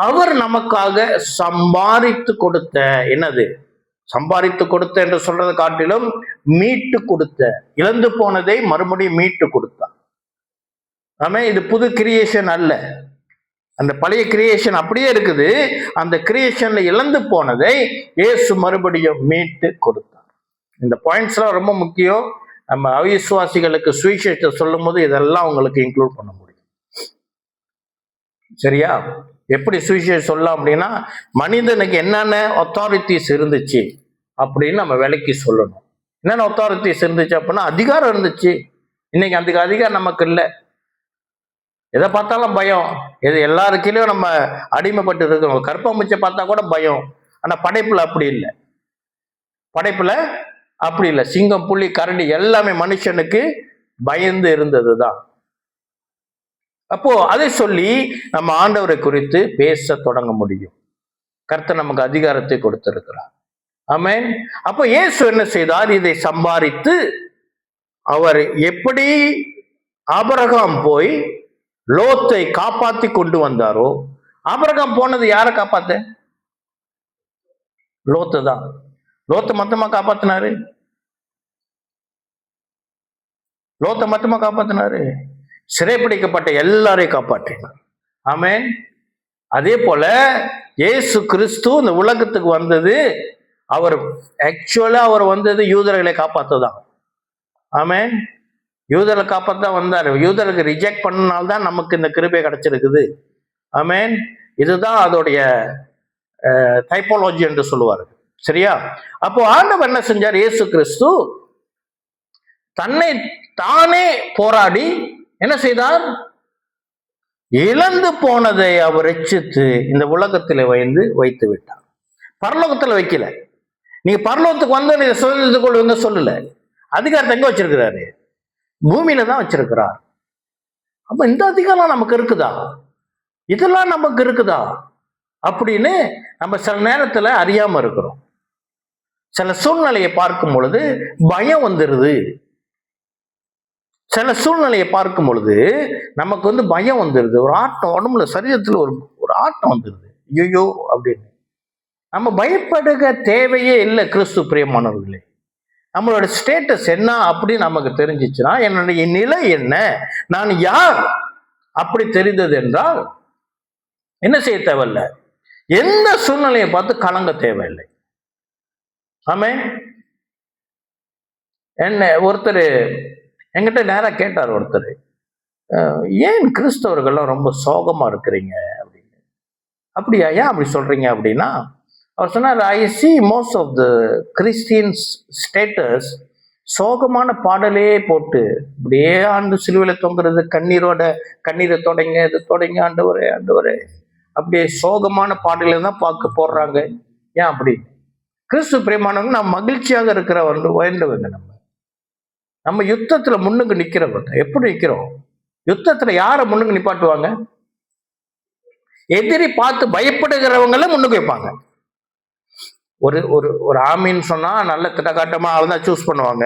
அவர் நமக்காக சம்பாதித்து கொடுத்த, என்னது சம்பாதித்து கொடுத்த என்று சொல்றதை காட்டிலும் மீட்டு கொடுத்த, இழந்து போனதை மறுபடியும் மீட்டு கொடுத்தார். ஆமே. இது புது கிரியேஷன் அல்ல, அந்த பழைய கிரியேஷன் அப்படியே இருக்குது. அந்த கிரியேஷன்ல இழந்து போனதை இயேசு மறுபடியும் மீட்டு கொடுத்தார். இந்த பாயிண்ட்ஸ்லாம் ரொம்ப முக்கியம். நம்ம அவிசுவாசிகளுக்கு சுவிசேஷத்தை சொல்லும் போது இதெல்லாம் உங்களுக்கு இன்க்ளூட் பண்ண முடியும். சரியா? எப்படி சுவிசேஷம் சொல்லலாம் அப்படின்னா, மனிதனுக்கு என்னென்ன அத்தாரிட்டிஸ் இருந்துச்சு அப்படின்னு நம்ம விலைக்கு சொல்லணும். என்னென்ன அத்தாரிட்டிஸ் இருந்துச்சு அப்படின்னா, அதிகாரம் இருந்துச்சு. இன்னைக்கு அந்த அதிகாரம் நமக்கு இல்லை. எதை பார்த்தாலும் பயம். எது எல்லாருக்கிலையும் நம்ம அடிமைப்பட்டு இருக்கோம். கற்பமுச்சை பார்த்தா கூட பயம். ஆனா படைப்புல அப்படி இல்லை. படைப்புல அப்படி இல்லை. சிங்கம், புலி, கரடி எல்லாமே மனுஷனுக்கு பயந்து இருந்ததுதான். அப்போ அதை சொல்லி நம்ம ஆண்டவரை குறித்து பேச தொடங்க முடியும். கர்த்தர் நமக்கு அதிகாரத்தை கொடுத்திருக்கிறார். ஆமென். அப்போ இயேசு என்ன செய்தார்? இதை சம்பாதித்து அவர் எப்படி ஆபிரகாம் போய் லோத்தை காப்பாத்தி கொண்டு வந்தாரோ, ஆபிரகாம் போனது யாரை காப்பாத்த? லோத்து தான். லோத்தை மொத்தமா காப்பாத்தினாரு? லோத்தை மொத்தமா காப்பாத்தினாரு? சிறைப்பிடிக்கப்பட்ட எல்லாரையும் காப்பாற்றினார். ஆமென். அதே போல இயேசு கிறிஸ்து இந்த உலகத்துக்கு வந்தது, அவர் ஆக்சுவலா அவர் வந்தது யூதர்களை காப்பாத்ததான். ஆமென். யூதரை காப்பாத்த வந்தார். யூதருக்கு ரிஜெக்ட் பண்ணனால்தான் நமக்கு இந்த கிருபை கிடைச்சிருக்குது. ஆமென். இதுதான் அதோடைய டைப்பாலஜி என்று சொல்லுவார். சரியா? அப்போ ஆண்டவர் என்ன செஞ்சார்? இயேசு கிறிஸ்து தன்னை தானே போராடி என்ன செய்தார்? இழந்து போனதை அவர் ரட்சித்து இந்த உலகத்தில் வைத்து விட்டார். பரலோகத்துல வைக்கல. நீங்க பரலோகத்துக்கு வந்து நீங்க சுதந்திரத்துக் கொள்ளுங்க சொல்லல. அதிகாரத்தை எங்க வச்சிருக்கிறாரு? பூமியில தான் வச்சிருக்கிறார். அப்ப இந்த அதிகாரம் நமக்கு இருக்குதா? இதெல்லாம் நமக்கு இருக்குதா அப்படின்னு நம்ம சில நேரத்துல அறியாம இருக்கிறோம். சில சூழ்நிலையை பார்க்கும் பொழுது பயம் வந்துருது. சில சூழ்நிலையை பார்க்கும் பொழுது நமக்கு பயம் வந்துருது. ஒரு ஆட்டம் உடம்புல, சரீரத்துல ஒரு ஆட்டம் வந்துருது. ஐயோ அப்படின்னு. நம்ம பயப்படுக தேவையே இல்லை. கிறிஸ்து பிரியமானவர்களே, நம்மளோட ஸ்டேட்டஸ் என்ன அப்படின்னு நமக்கு தெரிஞ்சிச்சுன்னா, என்னுடைய நிலை என்ன, நான் யார் அப்படி தெரிந்தது என்றால் என்ன செய்ய தேவையில்லை? எந்த சூழ்நிலையை பார்த்து கலங்க தேவையில்லை. ஆமென். என்ன ஒருத்தர் என்கிட்ட நேரா கேட்டார். ஒருத்தர், ஏன் கிறிஸ்தவர்கள்லாம் ரொம்ப சோகமா இருக்கிறீங்க அப்படின்னு. அப்படியா, ஏன் அப்படி சொல்றீங்க அப்படின்னா, அவர் சொன்னார், I see most of the Christians status சோகமான பாடலே போட்டு அப்படியே ஆண்டு சிலுவையில் தொங்குறது, கண்ணீரை தொடங்க, இது தொடங்க, ஆண்டவரே ஆண்டவரே, அப்படியே சோகமான பாடலை தான் போடுறாங்க. ஏன் அப்படி? கிறிஸ்து பிரியமானவங்க நாம் மகிழ்ச்சியாக இருக்கிற வேண்டுவங்க. நம்ம யுத்தத்துல முன்னுக்கு நிக்கிறவங்க. எப்படி நிக்கிறோம்? யுத்தத்துல யாரை முன்னுக்கு நிப்பாட்டுவாங்க? எதிரி பார்த்து பயப்படுகிறவங்கள முன்னுக்கு வைப்பாங்க. ஒரு ஒரு ஒரு ஆமின்னு சொன்னா நல்ல திட்டக்காட்டமா அவதான் சூஸ் பண்ணுவாங்க.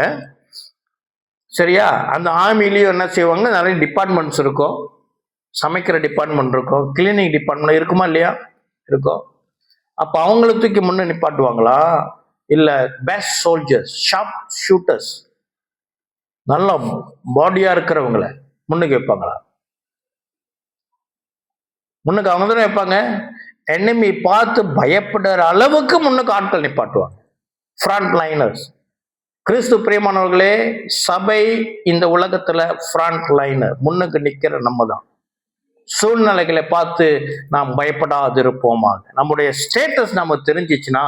சரியா? அந்த ஆமிலையும் என்ன செய்வாங்க? நிறைய டிபார்ட்மெண்ட்ஸ் இருக்கும். சமைக்கிற டிபார்ட்மெண்ட் இருக்கும், கிளீனிங் டிபார்ட்மெண்ட் இருக்குமா இல்லையா? இருக்கும். அப்ப அவங்கள தூக்கி முன்ன நிப்பாட்டுவாங்களா? இல்ல பெஸ்ட் சோல்ஜர்ஸ், ஷார்ப் ஷூட்டர்ஸ், நல்ல பாடியா இருக்கிறவங்கள முன்னுக்கு வைப்பாங்களா? முன்னுக்கு அவங்க தானே வைப்பாங்க. எனிமி பார்த்து பயப்படுற அளவுக்கு முன்னுக்கு ஆட்கள் நிப்பாட்டுவாங்க. Front liners. கிறிஸ்து பிரியமானவர்களே, சபை இந்த உலகத்துல ஃப்ரண்ட் லைனர், முன்னுக்கு நிக்கிற நம்ம தான். சூழ்நிலைகளை பார்த்து நாம் பயப்படாதிருப்போமாக. நம்முடைய ஸ்டேட்டஸ் நம்ம தெரிஞ்சிச்சுன்னா,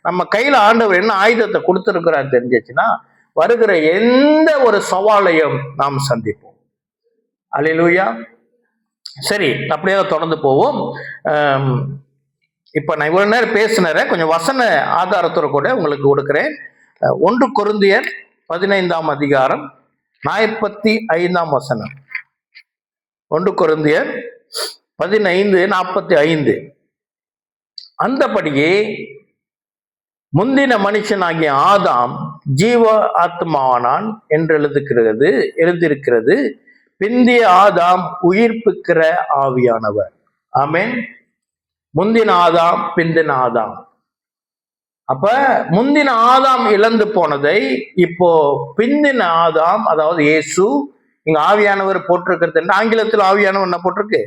நம்ம கையில ஆண்டவர் என்ன ஆயுதத்தை கொடுத்திருக்கிறார் தெரிஞ்சிச்சுன்னா, வருகிற எந்த ஒரு சவாலையும் நாம் சந்திப்போம். அல்லேலூயா. சரி, அப்படியே தொடர்ந்து போவோம். இப்ப நான் இவ்வளவு நேரம் பேசினேன், கொஞ்சம் வசன ஆதாரத்தோட கூட உங்களுக்கு கொடுக்கிறேன். 1 கொரிந்தியர் 15ஆம் அதிகாரம் 45ஆம் வசனம். 1 கொரிந்தியர் 15:45. அந்தபடியே முந்தின மனுஷனாகிய ஆதாம் ஜீவ ஆத்மாவானான் என்று எழுதியிருக்கிறது. பிந்திய ஆதாம் உயிர்ப்பிக்கிற ஆவியானவர். ஆமென். முந்தின ஆதாம், பிந்தின ஆதாம். அப்ப முந்தின ஆதாம் இழந்து போனதை இப்போ பிந்தின ஆதாம், அதாவது இயேசு, இங்க ஆவியானவர் போட்டிருக்கிறது. ஆங்கிலத்தில் ஆவியானவர் என்ன போட்டிருக்கு?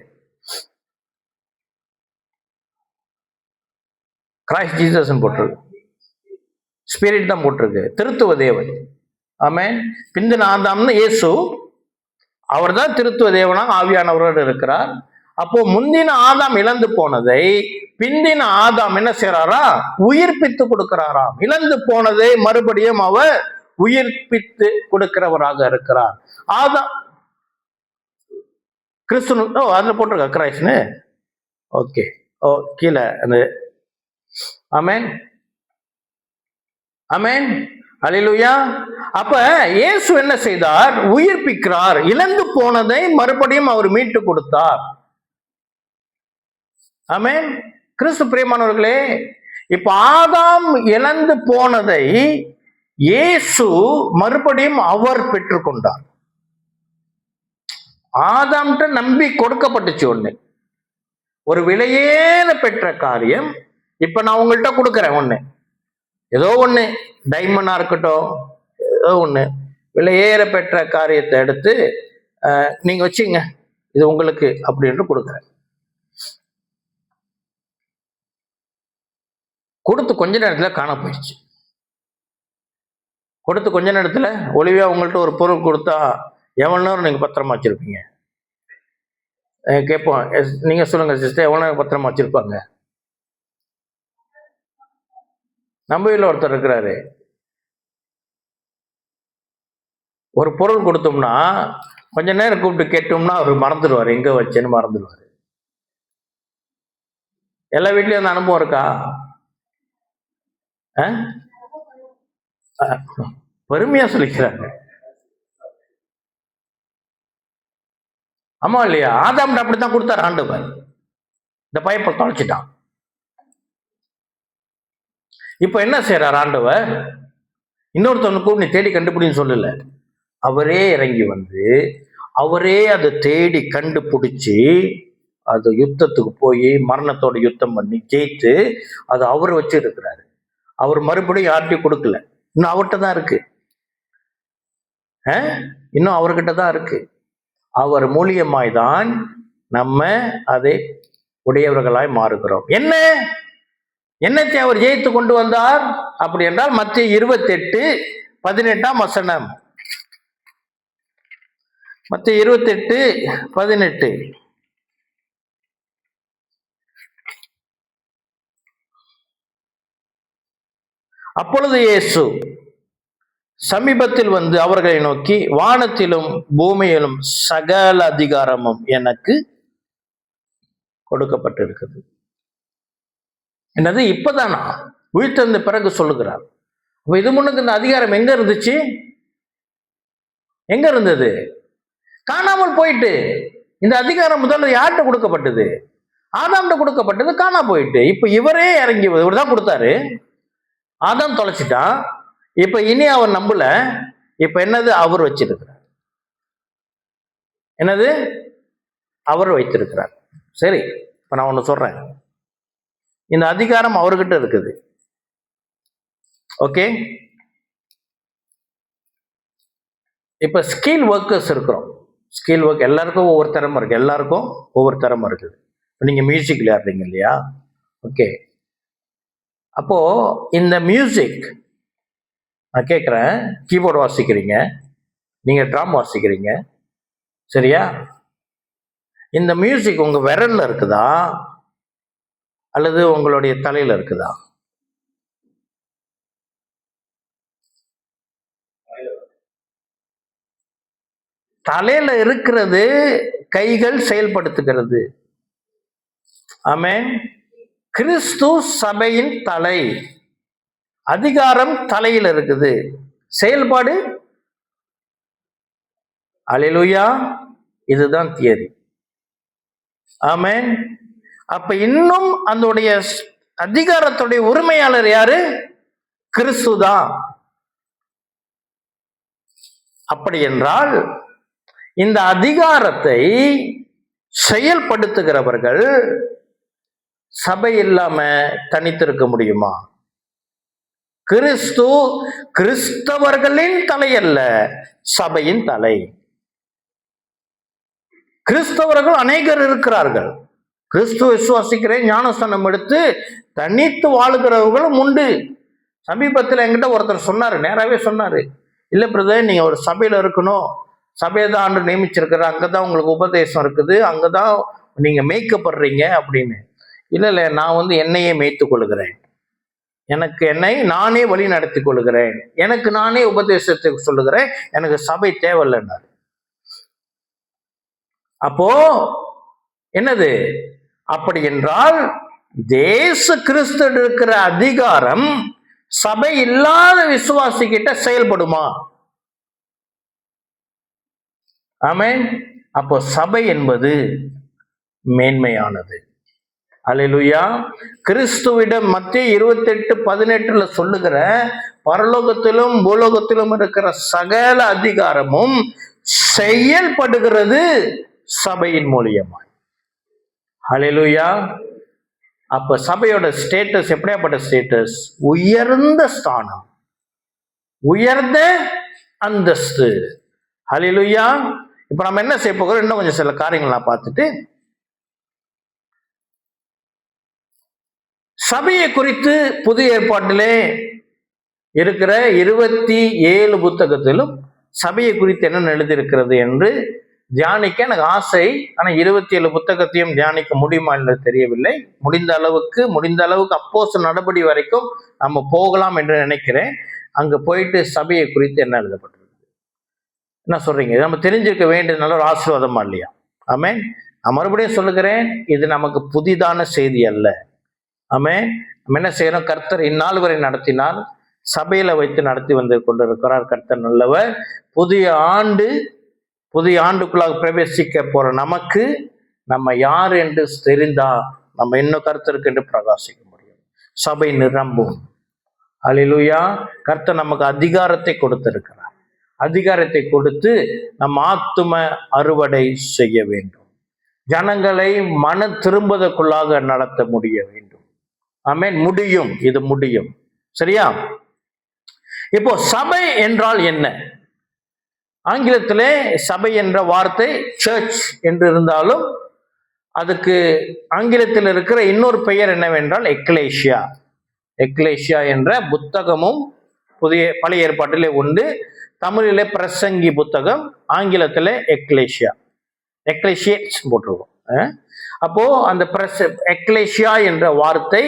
கிரைஸ்ட் ஜீசஸ் போட்டிருக்கு. ஸ்பிரிட் தான் போட்டிருக்கு. திருத்துவ தேவன். ஆமென். பிந்தின ஆதாம்னு இயேசு, அவர் தான் திருத்துவ தேவனாக ஆவியானவரோடு இருக்கிறார். அப்போ முந்தின ஆதாம் இழந்து போனதை பிந்தின ஆதாம் என்ன செய்யறாரா? உயிர்ப்பித்து கொடுக்கிறாராம். இழந்து போனதை மறுபடியும் அவர் உயிர்ப்பித்து கொடுக்கிறவராக இருக்கிறார். ஆதாம் கிறிஸ்து, அதுல போட்டிருக்க கிரைஸ்ட்னு. ஓகே, கீழே அந்த ஆமென் ஆமென் அல்லேலூயா. அப்ப இயேசு என்ன செய்தார்? உயிர்ப்பிக்கிறார். இழந்து போனதை மறுபடியும் அவர் மீட்டு கொடுத்தார். ஆமென். கிறிஸ்து பிரியமானவர்களே, இப்ப ஆதாம் இழந்து போனதை இயேசு மறுபடியும் அவர் பெற்றுக்கொண்டார். ஆதாம்கிட்ட நம்பி கொடுக்கப்பட்டுச்சு ஒண்ணு, ஒரு விலையேற பெற்ற காரியம். இப்ப நான் உங்கள்கிட்ட கொடுக்குறேன் ஒண்ணு, ஏதோ ஒண்ணு, டைமண்டா இருக்கட்டும், ஏதோ ஒண்ணு விலையேற பெற்ற காரியத்தை எடுத்து நீங்க வச்சுங்க, இது உங்களுக்கு அப்படின்னு கொடுக்குறேன். கொடுத்து கொஞ்ச நேரத்துல காண போயிடுச்சு. கொடுத்து கொஞ்ச நேரத்துல ஒளிவியா உங்கள்கிட்ட ஒரு பொருள் கொடுத்தா எவ்வளவு நேரம் நீங்க பத்திரமா வச்சிருப்பீங்க? கேட்போம், நீங்க சொல்லுங்க சிஸ்டர், எவ்வளவு நேரம் பத்திரமா வச்சிருப்பாங்க? நம்ம வீட்டில் ஒருத்தர் இருக்கிறாரு, ஒரு பொருள் கொடுத்தோம்னா கொஞ்ச நேரம் கூப்பிட்டு கேட்டோம்னா அவர் மறந்துடுவார், எங்க வச்சேன்னு மறந்துடுவார். எல்லா வீட்லயும் அந்த அனுபவம் இருக்கா? பெருமையா சொல்லிக்கிறாங்க. ஆமா இல்லையா? ஆதாம் அப்படித்தான் கொடுத்தார் ஆண்டவர். இந்த பைப்பை தொலைச்சிட்டான். இப்ப என்ன செய்யறார் ஆண்டவர்? இன்னொருத்தவனுக்கு நீ தேடி கண்டுபிடின்னு சொல்லல, அவரே இறங்கி வந்து அவரே அதை தேடி கண்டுபிடிச்சி அது யுத்தத்துக்கு போய் மரணத்தோட யுத்தம் பண்ணி ஜெயித்து அது அவர் வச்சு இருக்கிறாரு. அவர் மறுபடியும் யார்கிட்டையும் கொடுக்கல, இன்னும் அவர்கிட்ட தான் இருக்கு. இன்னும் அவர்கிட்ட தான் இருக்கு. அவர் மூலியமாய் தான் நம்ம அதை உடையவர்களாய் மாறுகிறோம். என்னத்தை அவர் ஜெயித்து கொண்டு வந்தார் அப்படி என்றால் மத்திய 28:18 மத்திய 28:18. அப்பொழுது இயேசு சமீபத்தில் வந்து அவர்களை நோக்கி, வானத்திலும் பூமியிலும் சகல அதிகாரமும் எனக்கு கொடுக்கப்பட்டிருக்குது. என்னது? இப்பதானா? உயிர்த்தெழுந்த பிறகு சொல்லுகிறார். இது முன்னுக்கு இந்த அதிகாரம் எங்க இருந்துச்சு? எங்க இருந்தது? காணாமல் போயிட்டு. இந்த அதிகாரம் முதல்ல யார்கிட்ட கொடுக்கப்பட்டது? ஆதாம்கிட்ட கொடுக்கப்பட்டது, காணா போயிட்டு. இப்ப இவரே இறங்கி இவர்தான் கொடுத்தாரு. ஆதாம் தொலைச்சிட்டான். இப்ப இனி அவர் நம்பல. இப்ப என்னது? அவர் வச்சிருக்கிறார். என்னது? அவர் வைத்திருக்கிறார். சரி, இப்ப நான் ஒண்ணு சொல்றேன். இந்த அதிகாரம் அவர்கிட்ட இருக்குது. ஓகே, இப்ப ஸ்கில் ஒர்க்கர்ஸ் இருக்கிறோம். ஸ்கில் ஒர்க் எல்லாருக்கும் ஒவ்வொரு திறமை இருக்கு. எல்லாருக்கும் ஒவ்வொரு திறமை இருக்குது. நீங்க மியூசிக் விளையாடுறீங்க இல்லையா? ஓகே, அப்போ இந்த மியூசிக் நான் கேட்குறேன், கீபோர்டு வாசிக்கிறீங்க, நீங்க ட்ரம் வாசிக்கிறீங்க, சரியா? இந்த மியூசிக் உங்க விரல்ல இருக்குதா அல்லது உங்களுடைய தலையில இருக்குதா? தலையில இருக்கிறது கைகள் செயல்படுத்துகிறது. ஆமென். கிறிஸ்து சபையின் தலை. அதிகாரம் தலையில் இருக்குது, செயல்பாடு அல்லேலூயா. இதுதான் தியரி. ஆமென். அப்ப இன்னும் அதனுடைய அதிகாரத்துடைய உரிமையாளர் யாரு? கிறிஸ்து தான். அப்படி என்றால் இந்த அதிகாரத்தை செயல்படுத்துகிறவர்கள் சபை இல்லாம தனித்திருக்க முடியுமா? கிறிஸ்து கிறிஸ்தவர்களின் தலை அல்ல, சபையின் தலை. கிறிஸ்தவர்கள் அநேகர் இருக்கிறார்கள். கிறிஸ்துவ விசுவாசிக்கிறேன், ஞானஸ்தானம் எடுத்து தனித்து வாழுகிறவர்களும் உண்டு. சமீபத்தில் என்கிட்ட ஒருத்தர் சொன்னாரு, நேராவே சொன்னாரு, இல்ல பிரதர், நீங்க ஒரு சபையில இருக்கணும், சபையை தான் ஆண்டு நியமிச்சிருக்கிற, அங்கதான் உங்களுக்கு உபதேசம் இருக்குது, அங்கதான் நீங்க மேய்க்கப்படுறீங்க அப்படின்னு. இல்ல, நான் என்னையே மேய்த்துக் கொள்கிறேன், எனக்கு என்னை நானே வழி நடத்தி கொள்கிறேன், எனக்கு நானே உபதேசத்தை சொல்லுகிறேன், எனக்கு சபை தேவையில்லைன்னாரு. அப்போ என்னது? அப்படி என்றால் தேச கிறிஸ்து இருக்கிற அதிகாரம் சபை இல்லாத விசுவாசிக்கிட்ட செயல்படுமா? ஆமென். அப்போ சபை என்பது மேன்மையானது. அல்லேலூயா. கிறிஸ்துவிடம் மத்திய 28:18 சொல்லுகிற பரலோகத்திலும் பூலோகத்திலும் இருக்கிற சகல அதிகாரமும் செயல்படுகிறது சபையின் மூலியமாய். அல்லேலூயா. அப்ப சபையோட ஸ்டேட்டஸ் எப்படியாப்பட்ட ஸ்டேட்டஸ்? உயர்ந்த ஸ்தானம், உயர்ந்த அந்தஸ்து. அல்லேலூயா. இப்ப நம்ம என்ன செய்ய போகிறோம்? இன்னும் கொஞ்சம் சில காரியங்கள் நான் பார்த்துட்டு சபையை குறித்து புதிய ஏற்பாட்டிலே இருக்கிற 27 புத்தகத்திலும் சபையை குறித்து என்ன எழுதியிருக்கிறது என்று தியானிக்க எனக்கு ஆசை. ஆனா 27 புத்தகத்தையும் தியானிக்க முடியுமா என்று தெரியவில்லை. முடிந்த அளவுக்கு அப்போஸ்தலர் நடபடி வரைக்கும் நம்ம போகலாம் என்று நினைக்கிறேன். அங்க போயிட்டு சபையை குறித்து என்ன எழுதப்பட்டிருக்கு, என்ன சொல்றீங்க? நம்ம தெரிஞ்சிருக்க வேண்டியது நல்ல ஒரு ஆசீர்வாதமா இல்லையா? ஆமென். நான் மறுபடியும் சொல்லுகிறேன், இது நமக்கு புதிதான செய்தி அல்ல. ஆமென். நம்ம என்ன செய்யறோம்? கர்த்தர் இந்நாள் வரை நடத்தினார், சபையில வைத்து நடத்தி வந்து கொண்டிருக்கிறார். கர்த்தர் நல்லவர். புதிய ஆண்டுக்குள்ளாக பிரவேசிக்க போற நமக்கு நம்ம யார் என்று தெரிந்தா நம்ம இன்னும் கர்த்தருக்கு என்று பிரகாசிக்க முடியும். சபை நிரம்பும். அல்லேலூயா. கர்த்தர் நமக்கு அதிகாரத்தை கொடுத்திருக்கிறார். அதிகாரத்தை கொடுத்து நம் ஆத்தும அறுவடை செய்ய வேண்டும். ஜனங்களை மன திரும்புவதற்குள்ளாக நடத்த முடிய வேண்டும். ஆமென். முடியும், இது முடியும். சரியா? இப்போ சபை என்றால் என்ன? ஆங்கிலத்திலே சபை என்ற வார்த்தை சர்ச் என்று இருந்தாலும் அதுக்கு ஆங்கிலத்தில் இருக்கிற இன்னொரு பெயர் என்னவென்றால் எக்லேசியா. எக்லேசியா என்ற புத்தகமும் பழைய ஏற்பாட்டிலே உண்டு. தமிழிலே பிரசங்கி புத்தகம், ஆங்கிலத்திலே எக்லேசியேட்ஸ் போட்டிருக்கோம். அப்போ அந்த எக்லேசியா என்ற வார்த்தை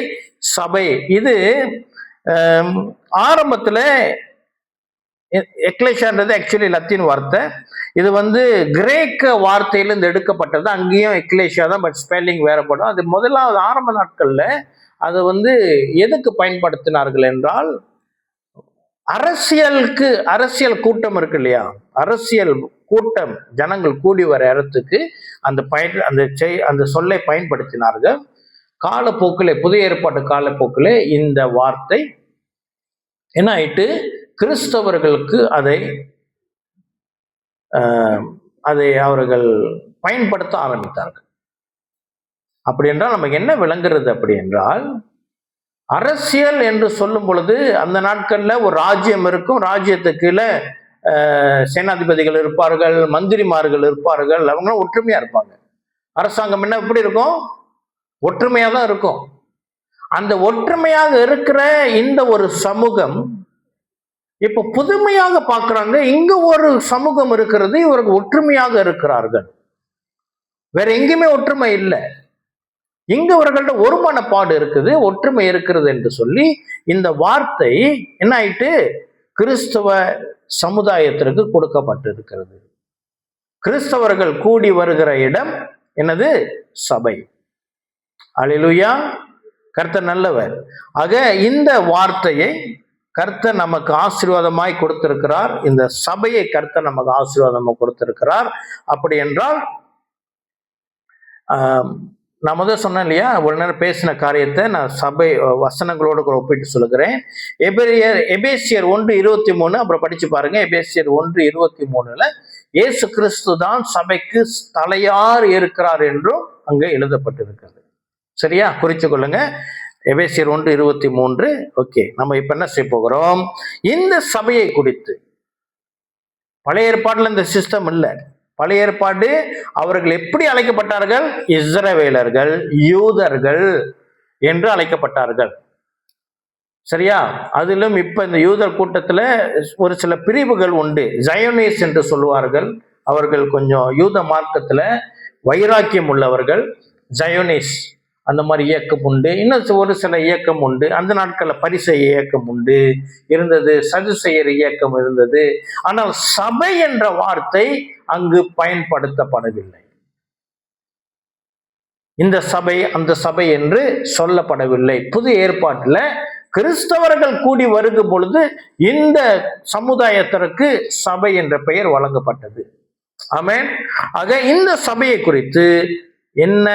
சபை. இது ஆரம்பத்துல எக்லேசியான்றது ஆக்சுவலி லத்தீன் வார்த்தை. இது கிரேக்க வார்த்தையிலிருந்து எடுக்கப்பட்டது. அங்கேயும் எக்லேசியா தான், பட் ஸ்பெல்லிங் வேறப்படும். அது முதலாவது ஆரம்ப நாட்கள்ல அது எதுக்கு பயன்படுத்தினார்கள் என்றால், அரசியல் கூட்டம் இருக்கு இல்லையா, அரசியல் கூட்டம், ஜனங்கள் கூடி வர இடத்துக்கு அந்த சொல்லை பயன்படுத்தினார்கள். காலப்போக்கிலே, புதிய ஏற்பாட்டு காலப்போக்கிலே இந்த வார்த்தை என்ன ஆயிட்டு, கிறிஸ்தவர்களுக்கு அதை அவர்கள் பயன்படுத்த ஆரம்பித்தார்கள். அப்படி என்றால் நமக்கு என்ன விளங்குறது? அப்படி என்றால், அரசியல் என்று சொல்லும் பொழுது அந்த நாட்கள்ல ஒரு ராஜ்யம் இருக்கும். ராஜ்யத்துக்கு கீழே சேனாதிபதிகள் இருப்பார்கள், மந்திரிமார்கள் இருப்பார்கள். அவங்க ஒற்றுமையா இருப்பாங்க. அரசாங்கம் என்ன எப்படி இருக்கும்? ஒற்றுமையா தான் இருக்கும். அந்த ஒற்றுமையாக இருக்கிற இந்த ஒரு சமூகம் இப்ப புதுமையாக பார்க்கிறாங்க, இங்க ஒரு சமூகம் இருக்கிறது, இவர்கள் ஒற்றுமையாக இருக்கிறார்கள், வேற எங்கேயுமே ஒற்றுமை இல்லை, இங்க அவர்கள்ட்ட ஒரு மனப்பாடு இருக்குது, ஒற்றுமை இருக்கிறது என்று சொல்லி இந்த வார்த்தை என்ன ஆயிட்டு கிறிஸ்தவ சமுதாயத்திற்கு கொடுக்கப்பட்டிருக்கிறது. கிறிஸ்தவர்கள் கூடி வருகிற இடம் என்னது? சபை. அல்லேலூயா. கர்த்தர் நல்லவர். ஆக இந்த வார்த்தையை கர்த்தர் நமக்கு ஆசீர்வாதமாய் கொடுத்திருக்கிறார். இந்த சபையை கர்த்தர் நமக்கு ஆசீர்வாதமாக கொடுத்திருக்கிறார். அப்படி என்றால் நான் முதல் சொன்னேன் இல்லையா, ஒரு நேரம் பேசின காரியத்தை நான் சபை வசனங்களோடு ஒப்பிட்டு சொல்லுகிறேன். எபேசியர் 1:23 அப்புறம் படிச்சு பாருங்க. எபேசியர் 1:23 இயேசு கிறிஸ்து தான் சபைக்கு தலையார் இருக்கிறார் என்றும் அங்கே எழுதப்பட்டிருக்கிறது. சரியா? குறிச்சு கொள்ளுங்க. எபேசியர் 1:23. ஓகே, நம்ம இப்ப என்ன செய்ய போகிறோம்? இந்த சபையை குறித்து, பழைய ஏற்பாடுல இந்த சிஸ்டம் இல்லை. பழைய ஏற்பாடு அவர்கள் எப்படி அழைக்கப்பட்டார்கள்? இஸ்ரவேலர்கள், யூதர்கள் என்று அழைக்கப்பட்டார்கள். சரியா? அதிலும் இப்ப இந்த யூதர் கூட்டத்துல ஒரு சில பிரிவுகள் உண்டு. ஜயோனிஸ் என்று சொல்லுவார்கள். அவர்கள் கொஞ்சம் யூத மார்க்கத்துல வைராக்கியம் உள்ளவர்கள். ஜயோனிஸ் அந்த மாதிரி இயக்கம் உண்டு. இன்னும் ஒரு சில இயக்கம் உண்டு. அந்த நாட்கள்ல பரிசேய இயக்கம் இருந்தது, சதுசேயர் இயக்கம் இருந்தது. ஆனால் சபை என்ற வார்த்தை அங்கு பயன்படுத்தப்படவில்லை. இந்த சபை அந்த சபை என்று சொல்லப்படவில்லை. புதிய ஏற்பாட்டுல கிறிஸ்தவர்கள் கூடி வருகும் பொழுது இந்த சமுதாயத்திற்கு சபை என்ற பெயர் வழங்கப்பட்டது. ஆமென். ஆக இந்த சபையை குறித்து என்ன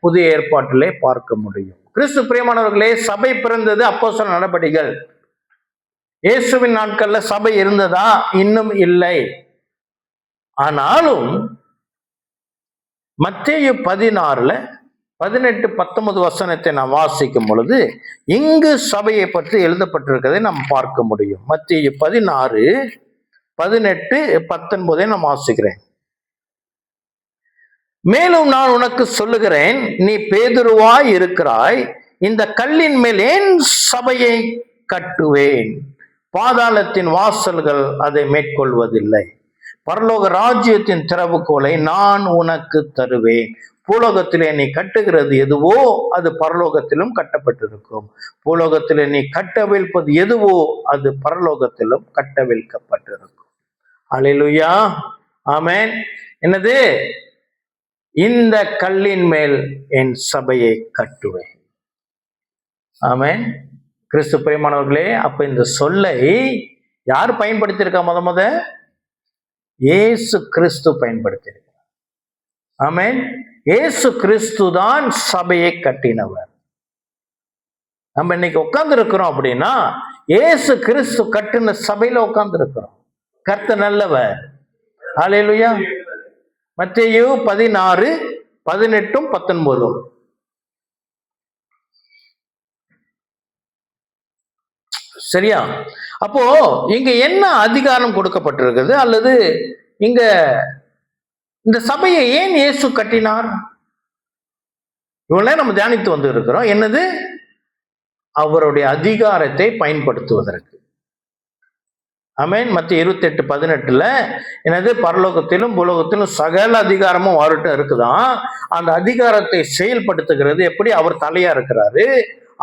புதிய ஏற்பாட்டிலே பார்க்க முடியும். கிறிஸ்து பிரியமானவர்களே, சபை பிறந்தது அப்போஸ்தலர் நடபடிகள். இயேசுவின் நாட்கள்ல சபை இருந்ததா? இன்னும் இல்லை. ஆனாலும் மத்தேயு 16 18 19 வசனத்தை நாம் வாசிக்கும் பொழுது இங்கு சபையை பற்றி எழுதப்பட்டிருக்கிறதை நாம் பார்க்க முடியும். மத்தேயு 16 18 19 நான் வாசிக்கிறேன். மேலும் நான் உனக்கு சொல்லுகிறேன், நீ பேதுருவாய் இருக்கிறாய், இந்த கல்லின் மேல் என் சபையை கட்டுவேன், பாதாளத்தின் வாசல்கள் அதை மேற்கொள்வதில்லை. பரலோக ராஜ்யத்தின் திறவுகோலை நான் உனக்கு தருவேன். பூலோகத்திலே நீ கட்டுகிறது எதுவோ அது பரலோகத்திலும் கட்டப்பட்டிருக்கும், பூலோகத்திலே நீ கட்டவிழ்ப்பது எதுவோ அது பரலோகத்திலும் கட்டவிழ்க்கப்பட்டிருக்கும். அல்லேலூயா, ஆமென். என்னது? இந்த கல்லின் மேல் என் சபையை கட்டுவேன். ஆமென். கிறிஸ்து பிரியமானவர்களே, அப்ப இந்த சொல்லை யார் பயன்படுத்தியிருக்கா? முத இயேசு கிறிஸ்து பயன்படுத்தியிருக்கார். ஆமென். இயேசு கிறிஸ்து தான் சபையை கட்டினவர். நம்ம இன்னைக்கு உட்கார்ந்து இருக்கிறோம் அப்படின்னா இயேசு கிறிஸ்து கட்டின சபையில உட்கார்ந்து இருக்கிறோம். கர்த்தர் நல்லவர். அல்லேலூயா. மத்தேயு 16 18 19. சரியா? அப்போ இங்க என்ன அதிகாரம் கொடுக்கப்பட்டிருக்குது, அல்லது இங்க இந்த சபையை ஏன் இயேசு கட்டினார்? இவங்களே நம்ம தியானித்து வந்து இருக்கிறோம். என்னது? அவருடைய அதிகாரத்தை பயன்படுத்துவதற்கு. ஆமென். மத்திய 28:18 என்னது? பரலோகத்திலும் பூலோகத்திலும் சகல அதிகாரமும் அவர்கிட்ட இருக்குதான். அந்த அதிகாரத்தை செயல்படுத்துகிறது எப்படி? அவர் தலையா இருக்கிறாரு.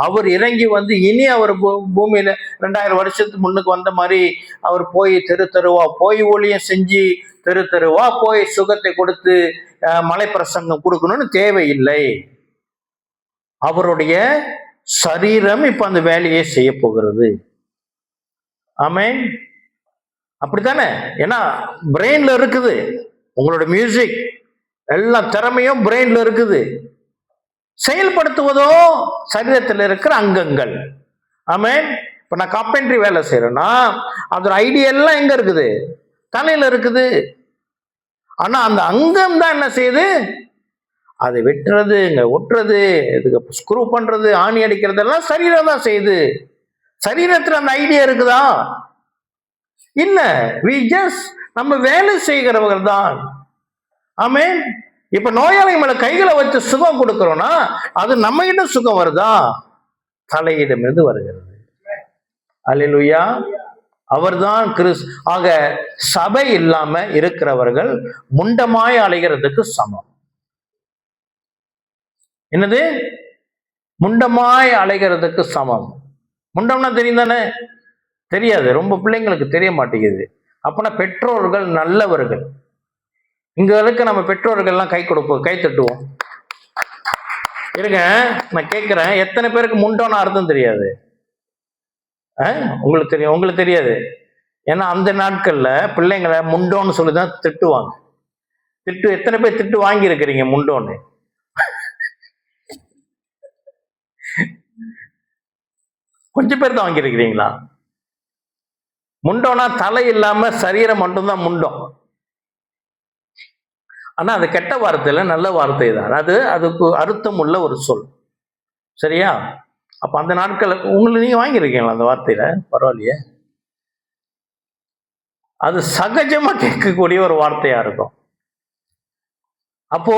அவர் இறங்கி வந்து இனி அவர் பூமியில 2000 வருஷத்துக்கு முன்னுக்கு வந்த மாதிரி அவர் போய் தெரு தெருவா போய் ஊழியம் செஞ்சு தெரு தெருவா போய் சுகத்தை கொடுத்து மலை பிரசங்கம் கொடுக்கணும்னு தேவையில்லை. அவருடைய சரீரம் இப்ப அந்த வேலையை செய்ய போகிறது. ஆமென். அப்படித்தானே? ஏன்னா பிரெயின்ல இருக்குது. உங்களோட மியூசிக் எல்லா திறமையும் பிரெயின்ல இருக்குது. செயல்படுத்துவதோ சரீரத்தில் இருக்கிற அங்கங்கள். ஆமென். இப்ப நான் கார்பென்ட்ரி வேலை செய்யறேன்னா அதோட ஐடியா எல்லாம் எங்க இருக்குது? தலையில இருக்குது. ஆனா அந்த அங்கம் தான் என்ன செய்யுது? அதை வெட்டுறது, இங்க ஒட்டுறது, இதுக்கு ஸ்க்ரூ பண்றது, ஆணி அடிக்கிறது எல்லாம் சரீரம் தான் செய்யுது. சரீரத்துல அந்த ஐடியா இருக்குதா? இல்ல. நம்ம வேலை செய்கிறவர்கள் தான். ஆமென். இப்ப நோயாளி மேல கைகளை வச்சு சுகம் கொடுக்கிறோம்னா அது நம்ம கிட்ட சுகம் வருதா? தலையிடமிருந்து வருகிறது. அல்லேலூயா. அவர்தான் கிறிஸ்து. ஆக சபை இல்லாம இருக்கிறவர்கள் முண்டமாய் அலைகிறதுக்கு சமம். என்னது? முண்டமாய் அலைகிறதுக்கு சமம். முண்டம்னா தெரியும் தானே? தெரியாது. ரொம்ப பிள்ளைங்களுக்கு தெரிய மாட்டேங்குது. அப்பனா பெற்றோர்கள் நல்லவர்கள். இங்க இருக்க நம்ம பெற்றோர்கள் எல்லாம் கை கொடுப்போம், கை தட்டுவோம். இருங்க, நான் கேட்கிறேன், எத்தனை பேருக்கு முண்டோன்னு அர்த்தம் தெரியாது? உங்களுக்கு தெரியும், உங்களுக்கு தெரியாது. ஏன்னா அந்த நாட்கள்ல பிள்ளைங்களை முண்டோன்னு சொல்லிதான் திட்டுவாங்க. எத்தனை பேர் திட்டு வாங்கி இருக்கிறீங்க முண்டோன்னு? கொஞ்சம் பேர் தான் வாங்கியிருக்கிறீங்களா? முண்டோனா தலை இல்லாம சரீரம் மட்டும்தான் முண்டம். ஆனா அது கெட்ட வார்த்தையில நல்ல வார்த்தை தான். அதுக்கு அர்த்தம் உள்ள ஒரு சொல். சரியா? அப்ப அந்த நாட்கள் உங்களுக்கு நீங்க வாங்கியிருக்கீங்களா அந்த வார்த்தையில? பரவாயில்லையே. அது சகஜமா கேட்கக்கூடிய ஒரு வார்த்தையா இருக்கும். அப்போ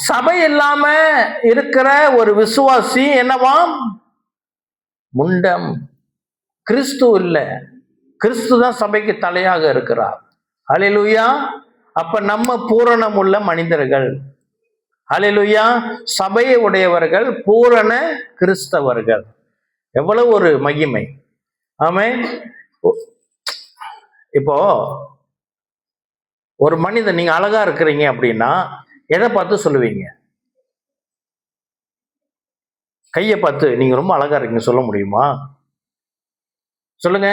சபை இல்லாம இருக்கிற ஒரு விசுவாசி என்னவாம்? முண்டம். கிறிஸ்து இல்ல. கிறிஸ்து தான் சபைக்கு தலையாக இருக்கிறார். அல்லேலூயா. அப்ப நம்ம பூரணம் உள்ள மனிதர்கள். அல்லேலூயா. சபையை உடையவர்கள் பூரண கிறிஸ்தவர்கள். எவ்வளவு ஒரு மகிமை. ஆமென். இப்போ ஒரு மனிதன் நீங்க அழகா இருக்கிறீங்க அப்படின்னா எதை பார்த்து சொல்லுவீங்க? கையை பார்த்து நீங்க ரொம்ப அழகா இருக்கீங்க சொல்ல முடியுமா? சொல்லுங்க.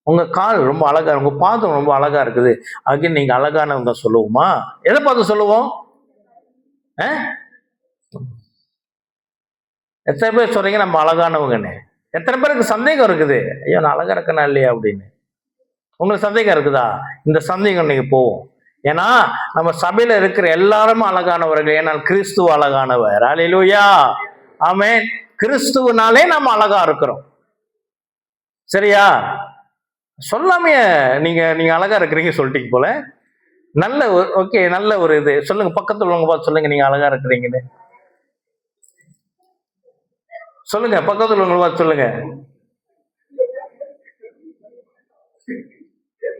உங்க கால் ரொம்ப அழகா, உங்க பாதம் ரொம்ப அழகா இருக்குது அப்படின்னு நீங்க அழகானவங்க சொல்லுவோமா? எதை பார்த்து சொல்லுவோம்? எத்தனை பேர் சொல்றீங்க நம்ம அழகானவங்கன்னு? எத்தனை பேருக்கு சந்தேகம் இருக்குது, ஐயோ நான் அழகா இருக்கனா இல்லையா அப்படின்னு? உங்களுக்கு சந்தேகம் இருக்குதா? இந்த சந்தேகம் இன்னைக்கு போகும். ஏன்னா நம்ம சபையில இருக்கிற எல்லாரும் அழகானவர்கள். ஏன்னா கிறிஸ்துவ அழகானவர். அல்லேலூயா, ஆமென். கிறிஸ்துவனாலே நம்ம அழகா இருக்கிறோம். சரியா? சொல்லாமே நீங்க நீங்க அழகா இருக்கிறீங்க சொல்லிட்டீங்க போல. நல்ல ஓகே, நல்ல ஒரு இது சொல்லுங்க. பக்கத்துல உள்ளவங்க பார்த்து சொல்லுங்க நீங்க அழகா இருக்கிறீங்கன்னு. சொல்லுங்க, பக்கத்துல உள்ளவங்க பார்த்து சொல்லுங்க.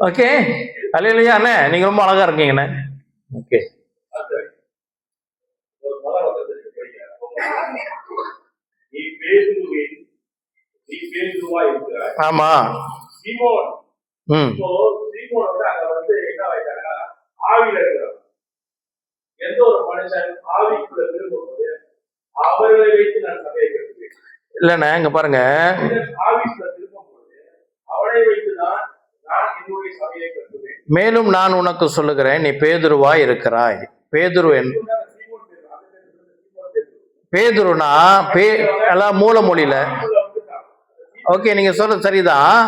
ஓகே, அல்லேலூயா அண்ணே, நீங்க ரொம்ப அழகா இருக்கீங்கண்ணே. ஓகே, ஆமா. ம், இல்லண்ணே இங்க பாருங்க. மேலும் நான் உனக்கு சொல்லுகிறேன், நீ பேதுருவா இருக்கிறாய். பேதுரு பேதுருனா எல்லாம் மூல மொழியில. ஓகே, நீங்க சொல்றது சரிதான்.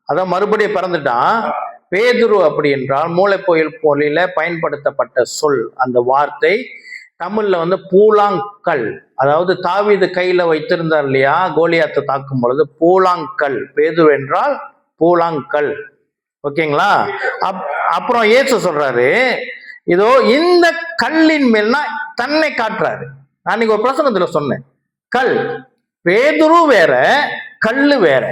அதான் மறுபடியும் பிறந்துட்டான். பேதுரு அப்படி என்றால் மூளைப்போயில் மொழியில பயன்படுத்தப்பட்ட சொல். அந்த வார்த்தை தமிழ்ல பூலாங்கல். அதாவது தாவீது கையில வைத்திருந்தார் இல்லையா, கோலியாத்தை தாக்கும் பொழுது பூலாங்கல். பேதுரு என்றால் பூலாங்கல். ஓகேங்களா? அப்புறம் இயேசு சொல்றாரு, இதோ இந்த கல்லின் மேல்னா தன்னை காட்டுறாரு. நான் ஒரு பிரசங்கத்துல சொன்னேன், கல். பேதுரு வேற, கல்லு வேற.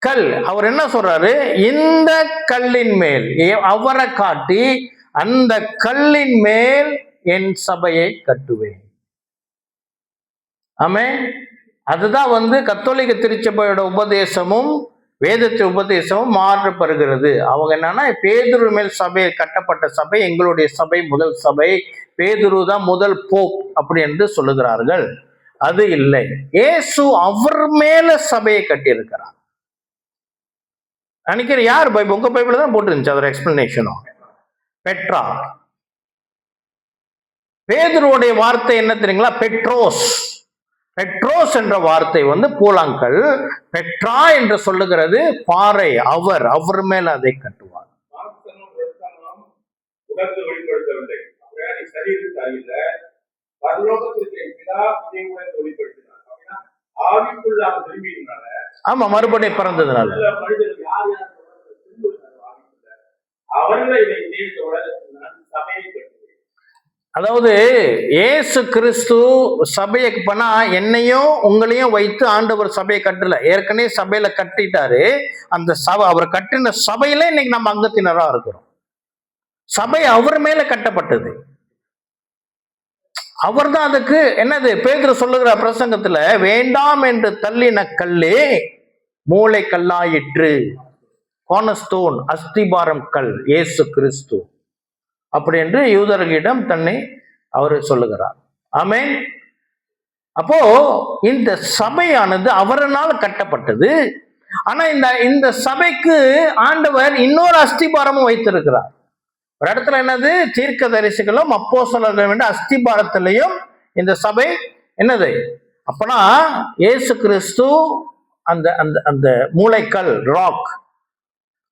கல், அவர் என்ன சொல்றாரு, இந்த கல்லின் மேல் அவரை காட்டி அந்த கல்லின் மேல் என் சபையை கட்டுவேன். ஆமே. அதுதான் கத்தோலிக்க திருச்சபையோட உபதேசமும் வேதத்தின் உபதேசமும் மாற்றப்படுகிறது. அவங்க என்னன்னா, பேதுரு மேல் சபை கட்டப்பட்ட சபை எங்களுடைய சபை, முதல் சபை. பேதுரு தான் முதல் போப் அப்படி என்று சொல்லுகிறார்கள். அது இல்லை. இயேசு அவர் மேல சபையை கட்டி இருக்கிறார். நினைக்கிறேன், யார் பைபிள்? உங்க பைபிள் தான் போட்டுருந்துச்சு அதோட எக்ஸ்பிளனேஷனும். பெட்ரா. பேதுருடைய வார்த்தை என்ன தெரியுங்களா? பெட்ரோஸ். பெட்ரோஸ் என்ற வார்த்தை பூலாங்கல். பெட்ரா என்று சொல்லுகிறது பாறை. அவர் மேல அதை கட்டுவார். ஆமா, மறுபடியும் பிறந்ததுனால. அதாவது இயேசு கிறிஸ்து சபையை பண்ணா என்னையும் உங்களையும் வைத்து ஆண்டவர் சபையை கட்டல. ஏற்கனவே சபையில கட்டிட்டாரு. அந்த சபை, அவர் கட்டின சபையில இன்னைக்கு நம்ம அங்கத்தினரா இருக்கிறோம். சபை அவர் மேல கட்டப்பட்டது. அவர் தான் அதுக்கு என்னது பேதுரு சொல்லுகிற பிரசங்கத்துல, வேண்டாம் என்று தள்ளின கல்லே மூளை கல்லாயிற்று. கோர்னர்ஸ்டோன், அஸ்திபாரம் கல் இயேசு கிறிஸ்து அப்படி என்று யூதர்களிடம் தன்னை அவர் சொல்லுகிறார். ஆமென். அப்போ இந்த சபையானது அவரால் கட்டப்பட்டது. ஆனா இந்த சபைக்கு ஆண்டவர் இன்னொரு அஸ்திபாரமும் வைத்திருக்கிறார். ஒரு இடத்துல என்னது, தீர்க்கதரிசிகளும் அப்போஸ்தலர்களும் என்ற அஸ்திபாரத்திலையும் இந்த சபை என்னது. அப்பனா இயேசு கிறிஸ்து அந்த அந்த அந்த மூளைக்கல், ராக்,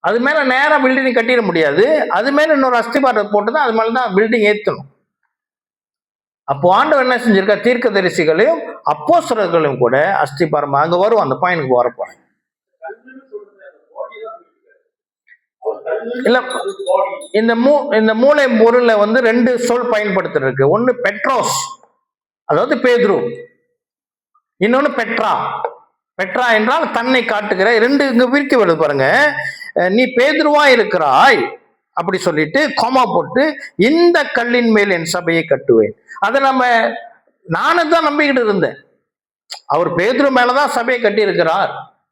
அது மேல நேரம் பில்டிங் கட்டிட முடியாது. அது மேல இன்னொரு அஸ்திபாரத்தை போட்டுதான் அது மேலதான் பில்டிங் ஏற்றணும். அப்போ ஆண்டவர் என்ன செஞ்சிருக்கா, தீர்க்கதரிசிகளையும் அப்போஸ்தலர்களையும் கூட அஸ்திபாரம். அங்க வரும், அந்த பாயிண்ட்க்கு வரப்போறேன். இல்ல, இந்த மூளை பொருள்ல ரெண்டு சொல் பயன்படுத்திருக்கு. ஒன்னு பெட்ரோஸ், அதாவது பேதுரு. இன்னொன்னு பெட்ரா. பெட்ரா என்றால் தன்னை காட்டுகிற. ரெண்டு இங்க பிரிக்க வருது பாருங்க. நீ பேதுருவா இருக்கிறாய் அப்படி சொல்லிட்டு கோமா போட்டு, இந்த கல்லின் மேல் என் சபையை கட்டுவேன். அதை நானும் தான் நம்பிக்கிட்டு இருந்தேன். அவர் பேதுரு மேலதான் சபையை கட்டி இருக்கிறார்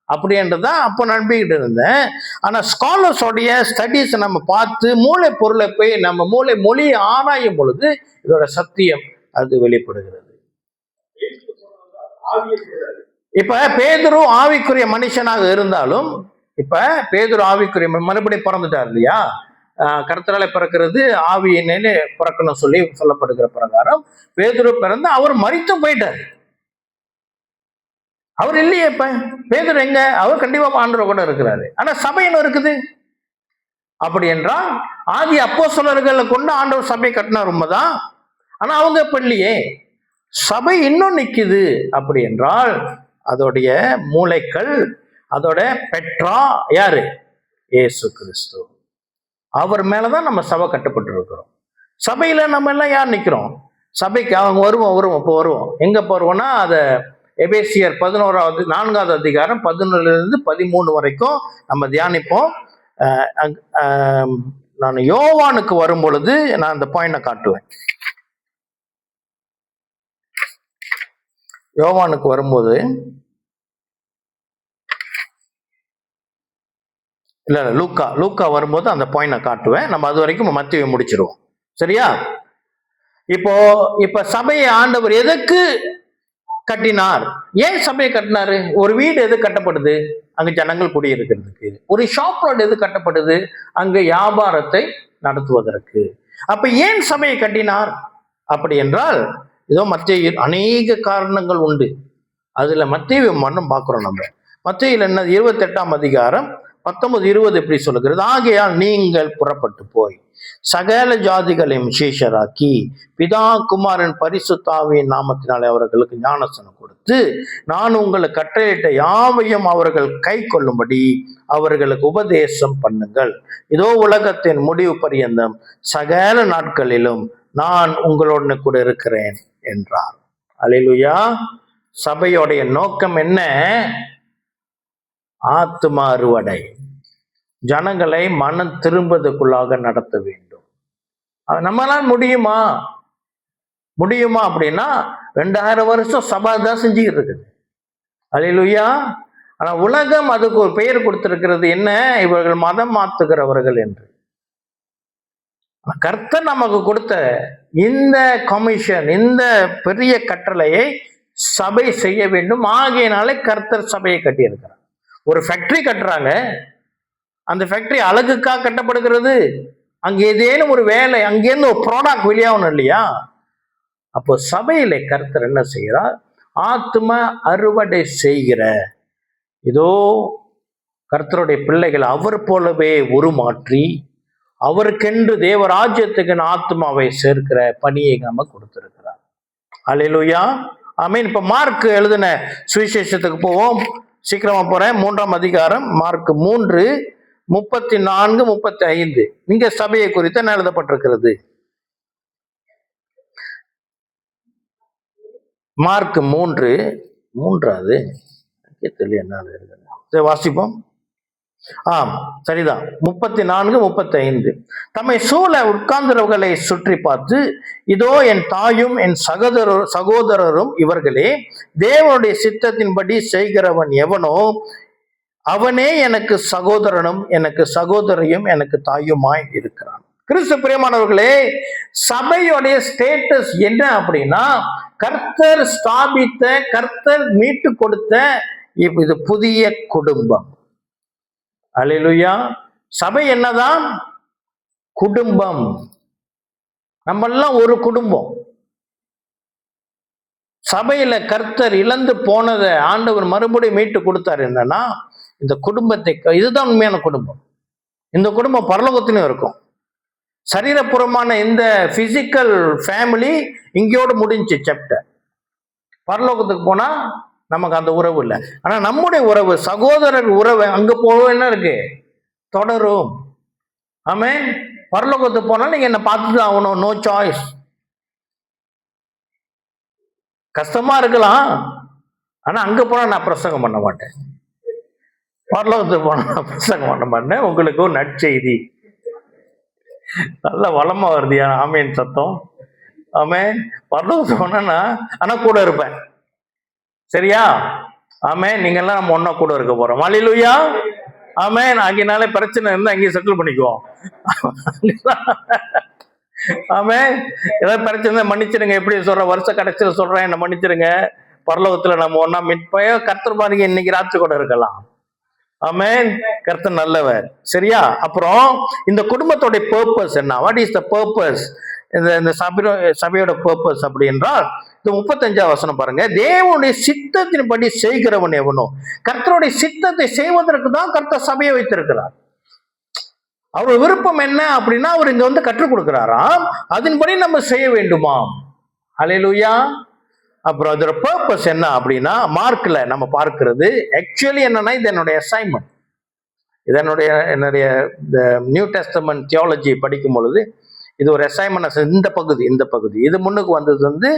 அப்படின்றதான் அப்போ நம்பிக்கிட்டு இருந்தேன். ஆனா ஸ்காலர்ஸோடைய ஸ்டடீஸ் நம்ம பார்த்து மூளை பொருளை போய் நம்ம மூளை மொழியை ஆராயும் பொழுது இதோட சத்தியம் அது வெளிப்படுகிறது. இப்ப பேதுரு ஆவிக்குரிய மனுஷனாக இருந்தாலும், இப்ப பேதுரு ஆவிக்குரிய மறுபடியும் பிறந்துட்டார் இல்லையா, கர்த்தராலே பிறக்கிறது ஆவியினாலே பிறக்கணும் சொல்லி சொல்லப்படுகிற பிரகாரம் பேதுரு பிறந்து அவர் மரித்து போயிட்டார். அவர் இல்லையே இப்ப. பேதுரு எங்க? அவர் கண்டிப்பா ஆண்டவர் கூட இருக்கிறாரு. ஆனா சபைன்னு இருக்குது. அப்படி என்றால் ஆதி அப்போஸ்தலர்களை கொண்டு ஆண்டவர் சபை கட்டினார் உண்மைதான். ஆனா அவங்க இப்ப இல்லையே. சபை இன்னும் நிக்குது. அப்படி என்றால் அதோடைய மூளைக்கல், அதோட பெட்ரா யாரு? இயேசு கிறிஸ்து. அவர் மேலதான் நம்ம சபை கட்டப்பட்டு இருக்கிறோம். சபையில நம்ம எல்லாம் யார் நிக்கிறோம்? சபைக்கு அவங்க வருவோம். இப்போ வருவோம். எங்க போறோம்னா அதை எபேசியர் 4வது அதிகாரம் 11 13 வரைக்கும் நம்ம தியானிப்போம். நான் யோவானுக்கு வரும் பொழுது நான் அந்த பாயிண்ட காட்டுவேன். யோவானுக்கு வரும்போது இல்ல லூக்கா வரும்போது அந்த பாயிண்ட காட்டுவேன். நம்ம அது வரைக்கும் மத்தேயு முடிச்சிருவோம். சரியா? இப்ப சபையை ஆண்டவர் எதுக்கு கட்டினார்? ஏன் சபையை கட்டினாரு? ஒரு வீடு எது கட்டப்படுது? அங்க ஜனங்கள் குடியிருக்கிறதுக்கு. ஒரு ஷாப் ரோடு எது கட்டப்படுது? அங்க வியாபாரத்தை நடத்துவதற்கு. அப்ப ஏன் சபையை கட்டினார்? அப்படி என்றால் ஏதோ மத்தேயு அநேக காரணங்கள் உண்டு. அதுல மத்தேயு மன்னம் பார்க்கிறோம். நம்ம மத்தேயுல என்ன 28ஆம் அதிகாரம் 19-20 எப்படி சொல்லுகிறது? ஆகையால் நீங்கள் புறப்பட்டு போய் சகல ஜாதிகளையும் விசேஷராக்கி பிதா குமாரன் பரிசுத்தாவின் நாமத்தினாலே அவர்களுக்கு ஞானஸ்நானம் கொடுத்து நான் உங்களுக்கு கட்டளையிட்ட யாவையும் அவர்கள் கை கொள்ளும்படி அவர்களுக்கு உபதேசம் பண்ணுங்கள். இதோ உலகத்தின் முடிவு பரியந்தம் சகல நாட்களிலும் நான் உங்களோட கூட இருக்கிறேன் என்றார். அல்லேலூயா. சபையோடைய நோக்கம் என்ன? ஆத்தும அறுவடை. ஜனங்களை மனம் திரும்புவதற்குள்ளாக நடத்த வேண்டும். நம்மளால் முடியுமா அப்படின்னா 2000 வருஷம் சபை தான் செஞ்சுக்கிட்டு இருக்குது. அல்லேலூயா. ஆனா உலகம் அதுக்கு ஒரு பெயர் கொடுத்திருக்கிறது. என்ன? இவர்கள் மதம் மாத்துகிறவர்கள் என்று. கர்த்தர் நமக்கு கொடுத்த இந்த கமிஷன், இந்த பெரிய கட்டளையை சபை செய்ய வேண்டும். ஆகையினாலே கர்த்தர் சபையை கட்டியிருக்கிறார். ஒரு ஃபேக்டரி கட்டுறாங்க. அந்த ஃபேக்டரி அழகுக்காக கட்டப்படுகிறது. அங்க ஏதேனும் ஒரு வேலை, அங்கேருந்து ஒரு ப்ராடக்ட் வெளியாகணும் இல்லையா? அப்போ சபையில கர்த்தர் என்ன செய்கிறார்? ஆத்ம அறுவடை செய்கிற இதோ கர்த்தருடைய பிள்ளைகள் அவர் போலவே உருமாற்றி அவருக்கென்று தேவராஜ்யத்துக்கு ஆத்மாவை சேர்க்கிற பணியை நம்ம கொடுத்திருக்கிறார். அல்லேலூயா. ஆமென். இப்ப மார்க் எழுதின சுவிசேஷத்துக்கு போவோம். சீக்கிரமா போறேன். 3ஆம் அதிகாரம் மார்க் 3:34-35. இங்க சபையை குறித்து என்ன எழுதப்பட்டிருக்கிறது? மார்க் 3:3 என்ன வாசிப்போம். சரிதான். 34-35. தம்மை சூழ உட்கார்ந்தவர்களை சுற்றி பார்த்து இதோ என் தாயும் என் சகோதரரும் இவர்களே, தேவனுடைய சித்தத்தின்படி செய்கிறவன் எவனோ அவனே எனக்கு சகோதரனும் எனக்கு சகோதரியும் எனக்கு தாயுமாய் இருக்கிறான். கிறிஸ்து பிரியமானவர்களே, சபையுடைய ஸ்டேட்டஸ் என்ன அப்படின்னா, கர்த்தர் ஸ்தாபித்த, கர்த்தர் மீட்டு கொடுத்த இது புதிய குடும்பம். அல்லேலூயா. சபை என்னதான்? குடும்பம். நம்ம எல்லாம் ஒரு குடும்பம். சபையில கர்த்தர் இழந்து போனதை ஆண்டவர் மறுபடியும் மீட்டு கொடுத்தார். என்னன்னா இந்த குடும்பத்தை, இதுதான் உண்மையான குடும்பம். இந்த குடும்பம் பரலோகத்திலும் இருக்கும். சரீரபூர்வமான இந்த பிசிக்கல் ஃபேமிலி இங்கோடு முடிஞ்சு சாப்டர். பரலோகத்துக்கு போனா நமக்கு அந்த உறவு இல்லை. ஆனா நம்முடைய உறவு, சகோதரர் உறவு அங்க போக என்ன இருக்கு? தொடரும். ஆமென். பரலோகத்துக்கு போனா நீங்க என்ன பார்த்துதான் ஆகணும். No choice. கஷ்டமா இருக்கலாம். ஆனா அங்க போனா நான் பிரசங்கம் பண்ண மாட்டேன். பரலோகத்துக்கு போனா நான் பிரசங்கம் பண்ண மாட்டேன். உங்களுக்கு ஒரு நற்செய்தி. நல்ல வளமா வருதியா? ஆமேன் சத்தம். ஆமேன். பரலோகத்துக்கு போனா ஆனா கூட இருப்பேன். சரியா? ஆமேன். நீங்க எல்லாம் நம்ம ஒன்னா கூட இருக்க போறோம். அல்லேலூயா. ஆமேன். ஆகினாலே பிரச்சனை இருந்தா அங்கேயே செட்டில் பண்ணிக்குவோம். ஆமேன். ஏதாவது பிரச்சனை மன்னிச்சிருங்க. எப்படி சொல்ற, வருஷ கடைசியில சொல்றேன், என்ன மன்னிச்சிருங்க. பரலோகத்துல நம்ம ஒன்னா மிட்பய கர்த்தர் பாருங்க, இன்னைக்கு ராத்திரி கூட இருக்கலாம். ஆமென். கர்த்தர் நல்லவர். சரியா? அப்புறம் இந்த குடும்பத்தோட பர்பஸ் என்ன? What is the purpose? இந்த சபையோட பர்பஸ் அப்படி என்றால் இந்த 35 வசனம் பாருங்க. தேவனுடைய சித்தத்தின்படி செய்கிறவன் எவனோ. கர்த்தருடைய சித்தத்தை செய்வதற்கு தான் கர்த்தர் சபையை வைத்திருக்கிறார். அவர் விருப்பம் என்ன அப்படின்னா அவர் இங்க வந்து கற்றுக் கொடுக்கிறாராம், அதன்படி நம்ம செய்ய வேண்டுமாம். ஹல்லேலூயா. அப்புறம் அதோட பர்பஸ் என்ன அப்படின்னா மார்க்ல நம்ம பார்க்கிறது ஆக்சுவலி என்னன்னா இது என்னுடைய அசைன்மெண்ட். என்னுடைய இந்த நியூ டெஸ்டமென்ட் தியாலஜி படிக்கும் பொழுது இது ஒரு அசைன்மெண்ட். இந்த பகுதி இது முன்னுக்கு வந்தது வந்து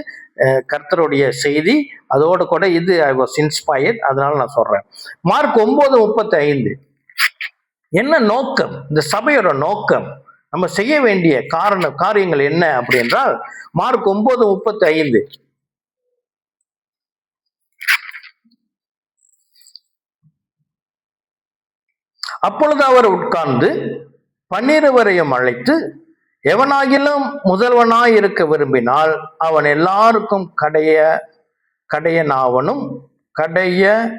கர்த்தருடைய செய்தி, அதோட கூட இது ஐ வாஸ் இன்ஸ்பயர்ட், அதனால நான் சொல்றேன். மார்க் 9:35 என்ன நோக்கம், இந்த சபையோட நோக்கம், நம்ம செய்ய வேண்டிய காரியங்கள் என்ன அப்படி என்றால் மார்க் 9:35 அப்பொழுது அவர் உட்கார்ந்து 12 அழைத்து, எவனாகிலும் முதல்வனாய் இருக்க விரும்பினால் அவன் எல்லாருக்கும்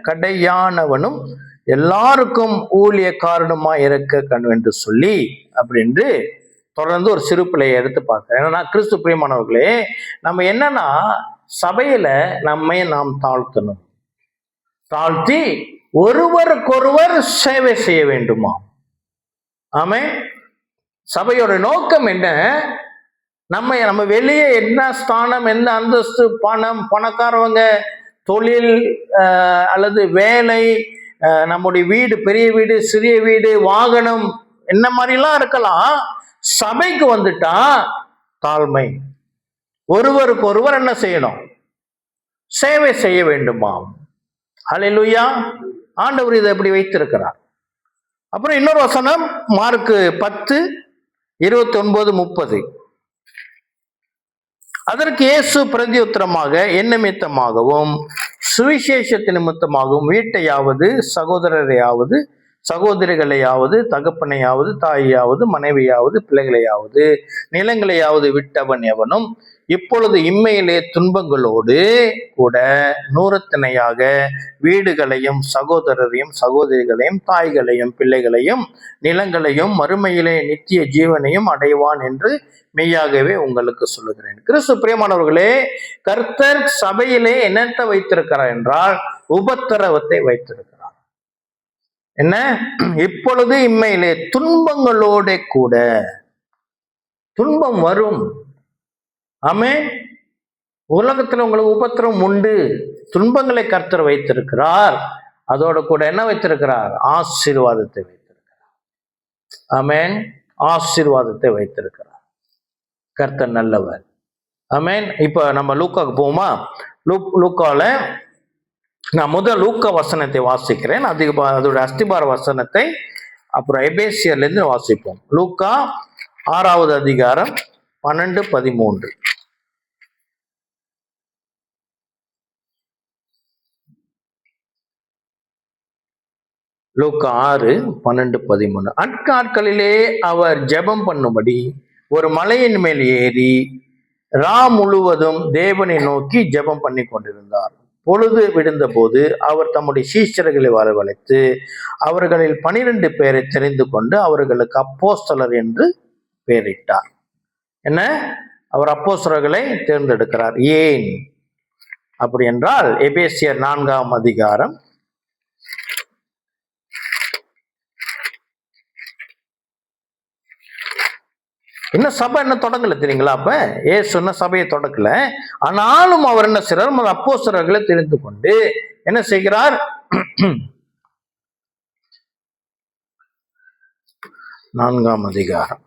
கடையானவனும் எல்லாருக்கும் ஊழியக்காரனுமாய் இருக்க கண் என்று சொல்லி அப்படின்னு தொடர்ந்து ஒரு சிறு பிள்ளையை எடுத்து பார்க்கிறேன். ஏன்னா கிறிஸ்து பிரியமானவர்களே, நம்ம என்னன்னா சபையில நாம் தாழ்த்தி ஒருவருக்கொருவர் சேவை செய்ய வேண்டுமா. ஆமென். சபையோட நோக்கம் என்ன? நம்ம வெளியே என்ன ஸ்தானம், என்ன அந்தஸ்து, பணக்காரவங்க, தொழில் அல்லது வேலை, நம்முடைய வீடு, பெரிய வீடு, சிறிய வீடு, வாகனம், என்ன மாதிரிலாம் இருக்கலாம். சபைக்கு வந்துட்டா தாழ்மை, ஒருவருக்கு ஒருவர் என்ன செய்யணும்? சேவை செய்ய வேண்டுமாம். ஹல்லேலூயா. ஆண்டவர் இதை எப்படி வைத்திருக்கிறார். அப்புறம் இன்னொரு வசனம் மார்க் 10:29-30. அதற்கு இயேசு பிரதியுத்தரமாக, என் நிமித்தமாகவும் சுவிசேஷத்து நிமித்தமாகவும் வீட்டையாவது சகோதரரையாவது சகோதரிகளையாவது தகப்பனையாவது தாயையாவது மனைவியாவது பிள்ளைகளையாவது நிலங்களையாவது விட்டவன் எவனும் இப்பொழுது இம்மையிலே துன்பங்களோடு கூட நூறத்தனையாக வீடுகளையும் சகோதரரையும் சகோதரிகளையும் தாய்களையும் பிள்ளைகளையும் நிலங்களையும் மறுமையிலே நித்திய ஜீவனையும் அடைவான் என்று மெய்யாகவே உங்களுக்கு சொல்லுகிறேன். கிறிஸ்து பிரியமானவர்களே, கர்த்தர் சபையிலே என்னத்தை வைத்திருக்கிறார் என்றால் உபத்திரவத்தை வைத்திருக்கிறார். என்ன? இப்பொழுது இம்மையிலே துன்பங்களோட கூட, துன்பம் வரும். ஆமென். உலகத்துல உங்களுக்கு உபத்திரம் உண்டு. துன்பங்களை கர்த்தர் வைத்திருக்கிறார். அதோட கூட என்ன வைத்திருக்கிறார்? ஆசீர்வாதத்தை வைத்திருக்கிறார். ஆமென். ஆசீர்வாதத்தை வைத்திருக்கிறார். கர்த்தர் நல்லவர். ஆமென். இப்ப நம்ம லூக்காக்கு போவோமா? லூக்கால நான் முதல் லூக்கா வசனத்தை வாசிக்கிறேன், அதோட அஸ்திபார வசனத்தை அப்புறம் எபேசியர்ல இருந்து வாசிப்போம். லூக்கா 6வது அதிகாரம் 12-13. லூக்கா 6:12-13. அந்நாட்களிலே அவர் ஜெபம் பண்ணும்படி ஒரு மலையின் மேல் ஏறி முழுவதும் தேவனை நோக்கி ஜெபம் பண்ணி கொண்டிருந்தார். பொழுது விடுந்த போது அவர் தம்முடைய சீஷர்களை வரவழைத்து அவர்களில் 12 பேரை தெரிந்து கொண்டு அவர்களுக்கு அப்போஸ்தலர் என்று பெயரிட்டார். என்ன? அவர் அப்போஸ்தலர்களை தேர்ந்தெடுக்கிறார். ஏன் அப்படி என்றால் எபேசியர் 4ஆம் அதிகாரம் இன்னும் சபை என்ன தொடங்கல தெரியுங்களா? அப்ப ஏசு சொன்ன சபையை தொடக்கல. ஆனாலும் அவர் என்ன செய்றார்? அப்போஸ்தலர்களை தெரிந்து கொண்டு என்ன செய்கிறார்? 4ஆம் அதிகாரம்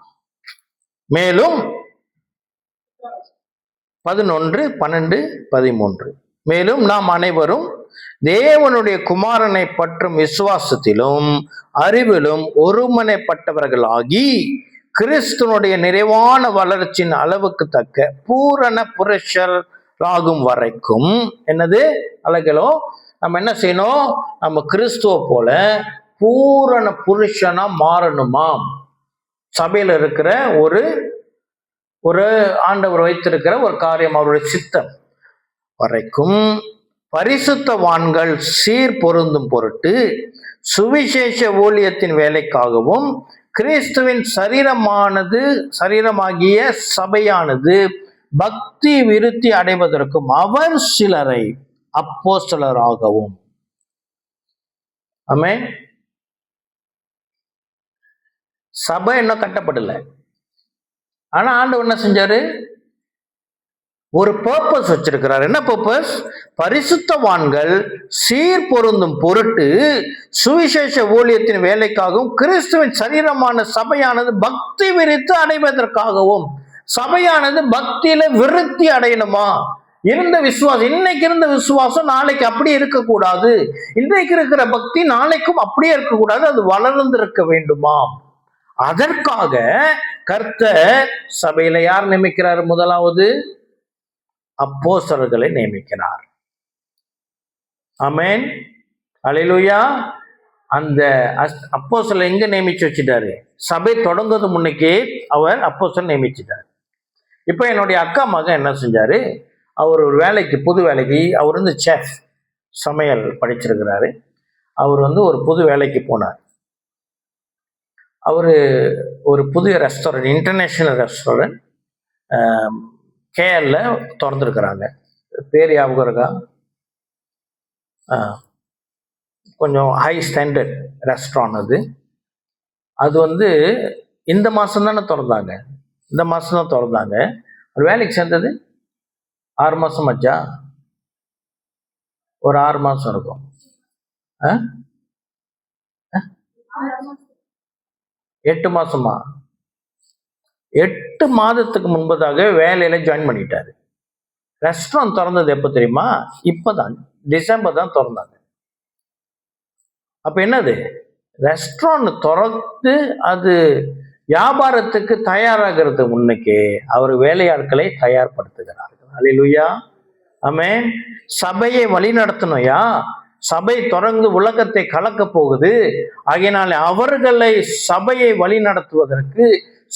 மேலும் 11, 12, 13 மேலும் நாம் அனைவரும் தேவனுடைய குமாரனை பற்றும் விசுவாசத்திலும் அறிவிலும் ஒருமனைப்பட்டவர்களாகி கிறிஸ்துவனுடைய நிறைவான வளர்ச்சியின் அளவுக்கு தக்க பூரண புருஷராகும் வரைக்கும், என்னது அழகலோ, நம்ம என்ன செய்யணும்? நம்ம கிறிஸ்துவ போல பூரண புருஷனா மாறணுமாம். சபையில இருக்கிற ஒரு ஆண்டவர் வைத்திருக்கிற ஒரு காரியம், அவருடைய சித்தம் வரைக்கும் பரிசுத்தவான்கள் சீர் பொருந்தும் பொருட்டு சுவிசேஷ ஊழியத்தின் வேலைக்காகவும் கிறிஸ்துவின் சரீரமாகிய சபையானது பக்தி விருத்தி அடைவதற்கும் அவர் சிலரை அப்போஸ்தலராகவும். ஆமென். சபை இன்னும் கட்டப்படல. ஆனா ஆண்டவர் என்ன செஞ்சாரு? ஒரு பர்பஸ் வச்சிருக்கிறார். என்ன பர்பஸ்? பரிசுத்தவான்கள் சீர் பொருந்தும் பொருட்டு சுவிசேஷ ஊழியத்தின் வேலைக்காகவும் கிறிஸ்துவின் சரீரமான சபையானது பக்தி விருத்தி அடைவதற்காகவும். சபையானது பக்தியில விருத்தி அடையணுமா? இருந்த விசுவாசம், இன்னைக்கு இருந்த விசுவாசம் நாளைக்கு அப்படியே இருக்கக்கூடாது. இன்றைக்கு இருக்கிற பக்தி நாளைக்கும் அப்படியே இருக்கக்கூடாது. அது வளர்ந்திருக்க வேண்டுமா? அதற்காக கர்த்தர் சபையில யார் நியமிக்கிறார்? முதலாவது அப்போஸ்தலர்களை நியமிக்கிறார். ஆமென். அல்லேலூயா. அந்த அப்போஸ்தலரை எங்க நியமிச்சு வச்சுட்டாரு? சபை தொடங்குறது முன்னைக்கே அவர் அப்போஸ்தலர் நியமிச்சுட்டார். இப்ப என்னுடைய அக்கா மகன் என்ன செஞ்சாரு? அவர் ஒரு வேலைக்கு, புது வேலைக்கு, அவர் வந்து செஃப், சமையல் படிச்சிருக்கிறாரு. அவர் வந்து ஒரு புது வேலைக்கு போனார். அவர் ஒரு புதிய ரெஸ்டாரண்ட், இன்டர்நேஷ்னல் ரெஸ்டாரண்ட் கேஎல்ல திறந்துருக்கிறாங்க. பேர் ஞாபகம் இருக்கா? கொஞ்சம் ஹை ஸ்டாண்டர்ட் ரெஸ்டாரண்ட் அது. அது வந்து இந்த மாதம் தானே திறந்தாங்க. இந்த மாதம் தான் திறந்தாங்க. ஒரு வேலைக்கு சேர்ந்தது 6 மாதம் ஆச்சா? ஒரு 6 மாதம் இருக்கும். 8 மாதமா? 8 மாதத்துக்கு முன்பதாக வேலையில ஜாயின் பண்ணிட்டாரு. ரெஸ்டாரண்ட் திறந்தது எப்போ தெரியுமா? இப்பதான் டிசம்பர் தான் திறந்தாங்க. அப்ப என்னது? ரெஸ்டாரண்ட் திறந்து அது வியாபாரத்துக்கு தயாராகிறது முன்னுக்கே அவர் வேலையாட்களை தயார்படுத்துகிறார்கள். அல்லேலூயா. ஆமென். சபையை வழி நடத்தணும்யா. சபை தொடர்ந்து உலகத்தை கலக்க போகுது. ஆகையினால அவர்களை, சபையை வழி நடத்துவதற்கு,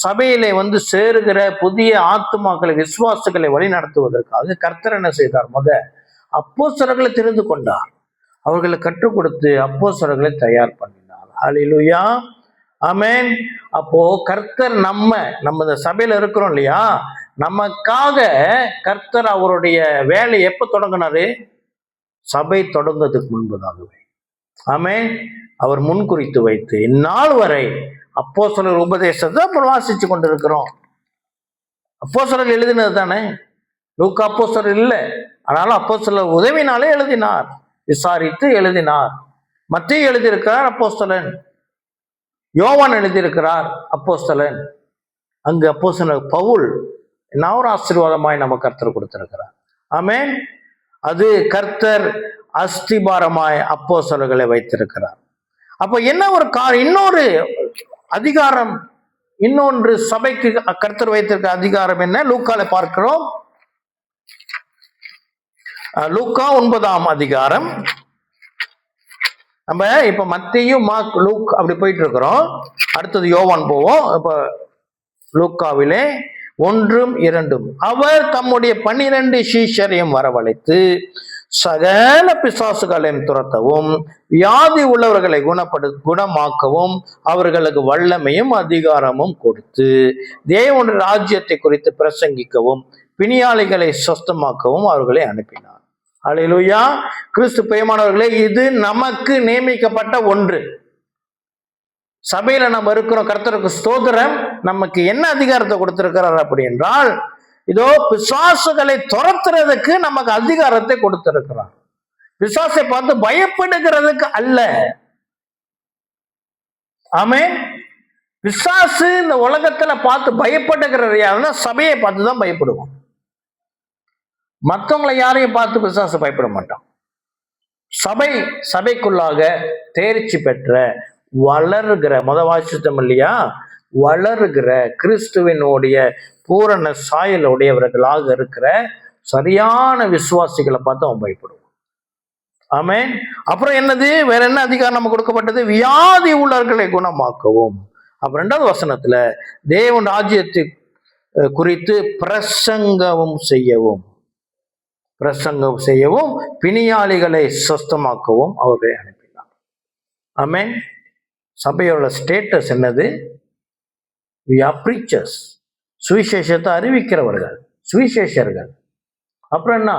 சபையிலே வந்து சேருகிற புதிய ஆத்துமாக்களை, விசுவாசங்களை வழி நடத்துவதற்காக கர்த்தர் என்ன செய்தார்? அப்போஸ்தலர்களை தெரிந்து கொண்டார். அவர்களை கற்றுக் கொடுத்து அப்போஸ்தலர்களை தயார் பண்ணினார். அல்லேலூயா. ஆமென். அப்போ கர்த்தர் நம்ம இந்த சபையில இருக்கிறோம் இல்லையா, நமக்காக கர்த்தர் அவருடைய வேலை எப்ப தொடங்கினாரு? சபை தொடங்குவதற்கு முன்பதாகவே. ஆமென். அவர் முன்குறித்து வைத்து இந்நாள் வரை அப்போஸ்தலர் உபதேசத்தை வாசிச்சு கொண்டிருக்கிறோம். அப்போஸ்தலர் எழுதினது தானே. லூக்கா அப்போஸ்தலர் இல்லை, ஆனாலும் அப்போஸ்தலர் உதவினாலே எழுதினார், விசாரித்து எழுதினார். மத்தேயு எழுதியிருக்கிறார் அப்போஸ்தலன். யோவான் எழுதியிருக்கிறார் அப்போஸ்தலன். அங்கு அப்போஸ்தலர் பவுல் என்ன ஒரு ஆசீர்வாதமாய் நம்ம கர்த்தர் கொடுத்திருக்கிறார். ஆமென். அது கர்த்தர் அஸ்திபாரமாய் அப்போஸ்தலர்களை வைத்திருக்கிறார். அப்ப என்ன ஒரு இன்னொரு அதிகாரம், இன்னொன்று சபைக்கு கர்த்தர் வைத்திருக்க அதிகாரம் என்ன? லூக்கால பார்க்கிறோம். லூக்கா 9ஆம் அதிகாரம். நம்ம இப்ப மத்தேயு, மார்க், லூக் அப்படி போயிட்டு இருக்கிறோம். அடுத்தது யோவான் போவோம். இப்ப லூக்காவிலே 1, 2 அவர் தம்முடைய 12 சீஷரையும் வரவழைத்து சகல பிசாசுகளையும் துரத்தவும், வியாதி உள்ளவர்களை குணமாக்கவும் அவர்களுக்கு வல்லமையும் அதிகாரமும் கொடுத்து, தேவனுடைய ராஜ்யத்தை குறித்து பிரசங்கிக்கவும், பிணியாளிகளை சுத்தமாக்கவும் அவர்களை அனுப்பினார். அல்லேலூயா. கிறிஸ்து பிரியமானவர்களே, இது நமக்கு நியமிக்கப்பட்ட ஒன்று. சபையில நம்ம இருக்கிறோம். கர்த்தருக்கு ஸ்தோத்திரம். நமக்கு என்ன அதிகாரத்தை கொடுத்திருக்கிறார் அப்படி என்றால், இதோ பிசாசுகளை துரத்துறதுக்கு நமக்கு அதிகாரத்தை கொடுத்திருக்கிறார். பிசாசை பார்த்து பயப்படுகிறதுக்கு அல்ல. ஆமென். பிசாசு இந்த உலகத்துல பார்த்து பயப்படுகிறது யாருன்னா சபையை பார்த்து தான் பயப்படுவோம். மற்றவங்களை யாரையும் பார்த்து பிசாசு பயப்பட மாட்டான். சபைக்குள்ளாக தேர்ச்சி பெற்ற, வளர்கிற, வாசித்தோம் இல்லையா, வளர்கிற கிறிஸ்துவினுடைய பூரண சாயல் உடையவர்களாக இருக்கிற சரியான விசுவாசிகளை பார்த்து அவன் பயப்படுவான். ஆமென். அப்புறம் என்னது? வேற என்ன அதிகாரம் நமக்கு கொடுக்கப்பட்டது? வியாதி உள்ளவர்களை குணமாக்கவும். அப்புறம் 2வது வசனத்துல தேவன் ராஜ்யத்தை குறித்து பிரசங்கவும் செய்யவும். பிரசங்கம் செய்யவும் பிணியாளிகளை சுஸ்தமாக்கவும் அவர்களை அனுப்பினார். ஆமென். சபையோட ஸ்டேட்டஸ் என்னது? we are preachers. சுவிசேஷத்தை அறிவிக்கிறவர்கள், சுவிசேஷர்கள். அப்புறம் என்ன?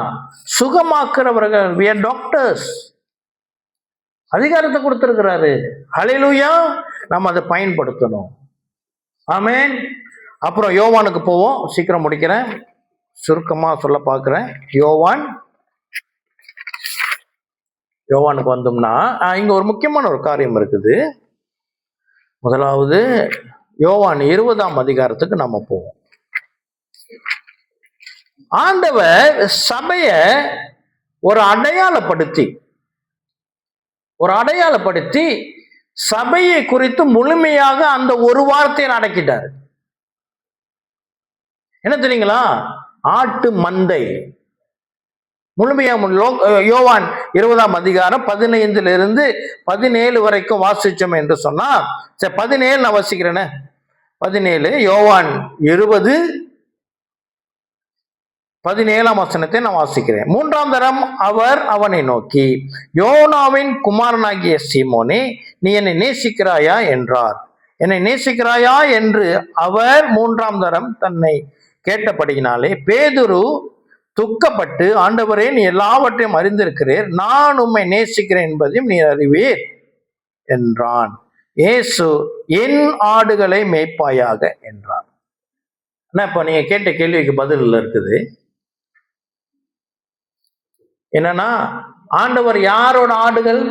சுகமாக்குறவர்கள், we are doctors. அதிகாரத்தை கொடுத்திருக்கிறாரு. ஹல்லேலூயா. நம்ம அதை பயன்படுத்தணும். ஆமென். அப்புறம் யோவானுக்கு போவோம். சீக்கிரம் முடிக்கிறேன், சுருக்கமா சொல்ல பார்க்கிறேன். யோவானுக்கு வந்தோம்னா இங்க ஒரு முக்கியமான ஒரு காரியம் இருக்குது. முதலாவது யோவான் 20ஆம் அதிகாரத்துக்கு நம்ம போவோம். ஆண்டவர் சபைய ஒரு அடையாளப்படுத்தி சபையை குறித்து முழுமையாக அந்த ஒரு வார்த்தையை அடக்கிட்டார். என்ன தெரியுங்களா? ஆட்டு மந்தை. முழுமையாக யோவான் 20ஆம் அதிகாரம் 15 17 வரைக்கும் வாசிச்சோம் என்று சொன்னா, 17 நான் வாசிக்கிறேன்னு. 17 யோவான் 20:17 வசனத்தை நான் வாசிக்கிறேன். 3ஆம் தரம் அவர் அவனை நோக்கி, யோனாவின் குமாரனாகிய சீமோனே, நீ என்னை நேசிக்கிறாயா என்றார். என்னை நேசிக்கிறாயா என்று அவர் 3ஆம் தரம் தன்னை கேட்டபடியினாலே பேதுரு துக்கப்பட்டு, ஆண்டவரே, நீ எல்லாவற்றையும் அறிந்திருக்கிறீர், நான் உம்மை நேசிக்கிறேன் என்பதையும் நீ அறிவீர் என்றான். இயேசு, என் ஆடுகளை மேய்ப்பாயாக என்றார். இப்ப நீங்க கேட்ட கேள்விக்கு பதில் இருக்குது. என்னன்னா, ஆண்டவர் யாரோட ஆடுகள்?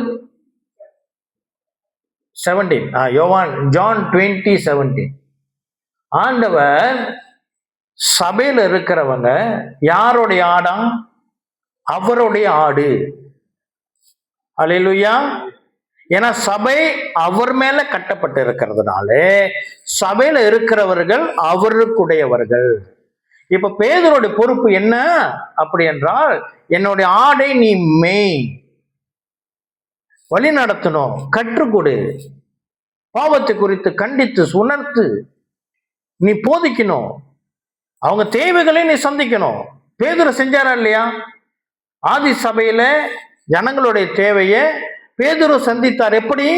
17 ஜான் 20:17. ஆண்டவர் சபையில இருக்கிறவங்க யாருடைய ஆடா? அவருடைய ஆடு. அல்லேலூயா. ஏன்னா சபை அவர் மேல கட்டப்பட்டு இருக்கிறதுனால சபையில இருக்கிறவர்கள் அவருக்குடையவர்கள். இப்ப பேதுருடைய பொறுப்பு என்ன அப்படி என்றால், என்னுடைய ஆடை நீ மேய், வழி நடத்தணும், கற்றுக்கொடு, பாவத்தை குறித்து கண்டித்து உணர்த்து, நீ போதிக்கணும், அவங்க தேவைகளை நீ சந்திக்கணும். பேதுரு செஞ்சாரா இல்லையா? ஆதி சபையில ஜனங்களுடைய தேவையை பேதுரு சந்தித்தார். எப்படி?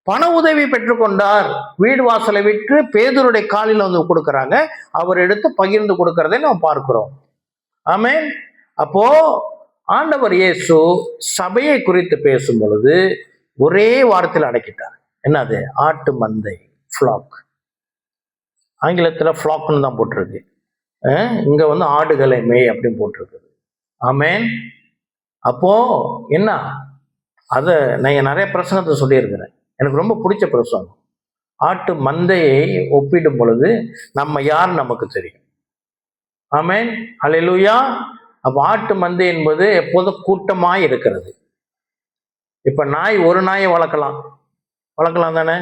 பண உதவி பெற்றுக்கொண்டார். வீடு வாசலை விட்டு பேதுருடைய காலில் வந்து கொடுக்கறாங்க, அவர் எடுத்து பகிர்ந்து கொடுக்கறதை நம்ம பார்க்கிறோம். ஆமென். அப்போ ஆண்டவர் இயேசு சபையை குறித்து பேசும் பொழுது ஒரே வார்த்தையில் அடக்கிட்டார். என்னது? ஆட்டு மந்தை, ஃப்ளாக். ஆங்கிலத்துல ஃப்ளாக்னு தான் போட்டிருக்கு, இங்க வந்து ஆடுகளை மேய் அப்படின்னு போட்டிருக்குது. ஆமென். அப்போ என்ன, அதை நான் நிறைய பிரசங்கத்தை சொல்லியிருக்கிறேன். எனக்கு ரொம்ப பிடிச்ச பிரசங்கம். ஆட்டு மந்தையை ஒப்பிடும் பொழுது நம்ம யார் நமக்கு தெரியும். ஆமென். அல்லேலூயா. அப்ப ஆட்டு மந்தை என்பது எப்போதும் கூட்டமாய் இருக்கிறது. இப்ப நாய், ஒரு நாயை வளர்க்கலாம் தானே,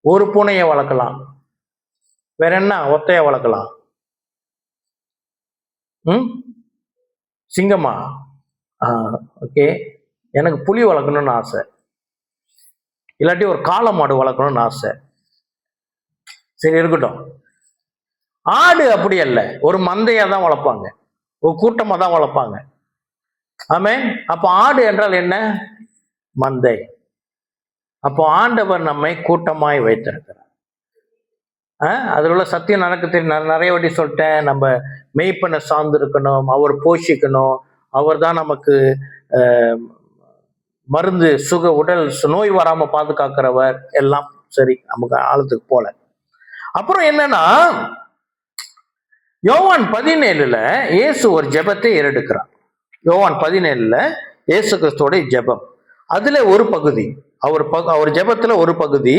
ஒரு பூனையை வளர்க்கலாம், வேற என்ன, ஒத்தைய வளர்க்கலாம். சிங்கமா? ஓகே. எனக்கு புலி வளர்க்கணும்னு ஆசை, இல்லாட்டி ஒரு காளை மாடு வளர்க்கணும்னு ஆசை. சரி, இருக்கட்டும். ஆடு அப்படி அல்ல, ஒரு மந்தையா தான் வளர்ப்பாங்க, ஒரு கூட்டமா தான் வளர்ப்பாங்க. ஆமென். அப்ப ஆடு என்றால் என்ன? மந்தை. அப்போ ஆண்டவர் நம்மை கூட்டமாய் வைத்திருக்கிறார். அதில் உள்ள சத்தியம் நடக்க நிறைய வாட்டி சொல்லிட்டேன். நம்ம மெய்ப்பனை சார்ந்து இருக்கணும், அவர் போஷிக்கணும், அவர் தான் நமக்கு மருந்து, உடல் நோய் வராம பாதுகாக்கிறவர், எல்லாம் சரி, நமக்கு ஆழத்துக்கு போல. அப்புறம் என்னன்னா, யோவான் 17 இயேசு ஒரு ஜெபத்தை ஏறெடுக்கிறார். யோவான் 17 இயேசு கிறிஸ்துவோட ஜெபம், அதுல ஒரு பகுதி, அவர் ஜெபத்துல ஒரு பகுதி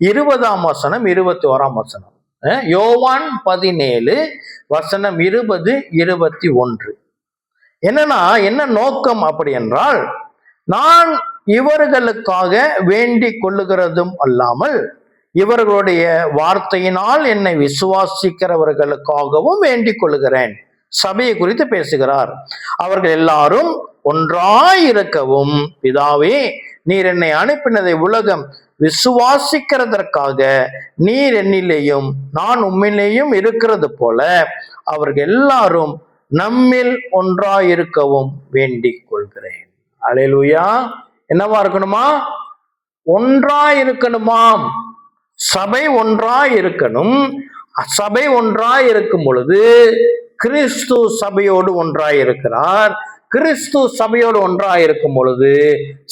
20ஆம் வசனம் 21ஆம் வசனம். யோவான் 17 வசனம் 20, 21. என்னன்னா, என்ன நோக்கம் அப்படி என்றால், நான் இவர்களுக்காக வேண்டிக் கொள்ளுகிறதும் அல்லாமல் இவர்களுடைய வார்த்தையினால் என்னை விசுவாசிக்கிறவர்களுக்காகவும் வேண்டிக் கொள்ளுகிறேன். சபையை குறித்து பேசுகிறார். அவர்கள் எல்லாரும் ஒன்றாயிருக்கவும், பிதாவே, நீர் என்னை அனுப்பினதை உலகம் விசுவாசிக்கிறதற்காக நீர் என்னிலேயும் நான் உம்மிலேயும் இருக்கிறது போல அவர்கள் எல்லாரும் நம்மில் ஒன்றாயிருக்கவும் வேண்டிக் கொள்கிறேன். அல்லேலூயா. என்னவா இருக்கணுமா? ஒன்றாயிருக்கணுமாம். சபை ஒன்றாயிருக்கணும். சபை ஒன்றாயிருக்கும் பொழுது கிறிஸ்து சபையோடு ஒன்றாயிருக்கிறார். கிறிஸ்து சபையோடு ஒன்றாயிருக்கும் பொழுது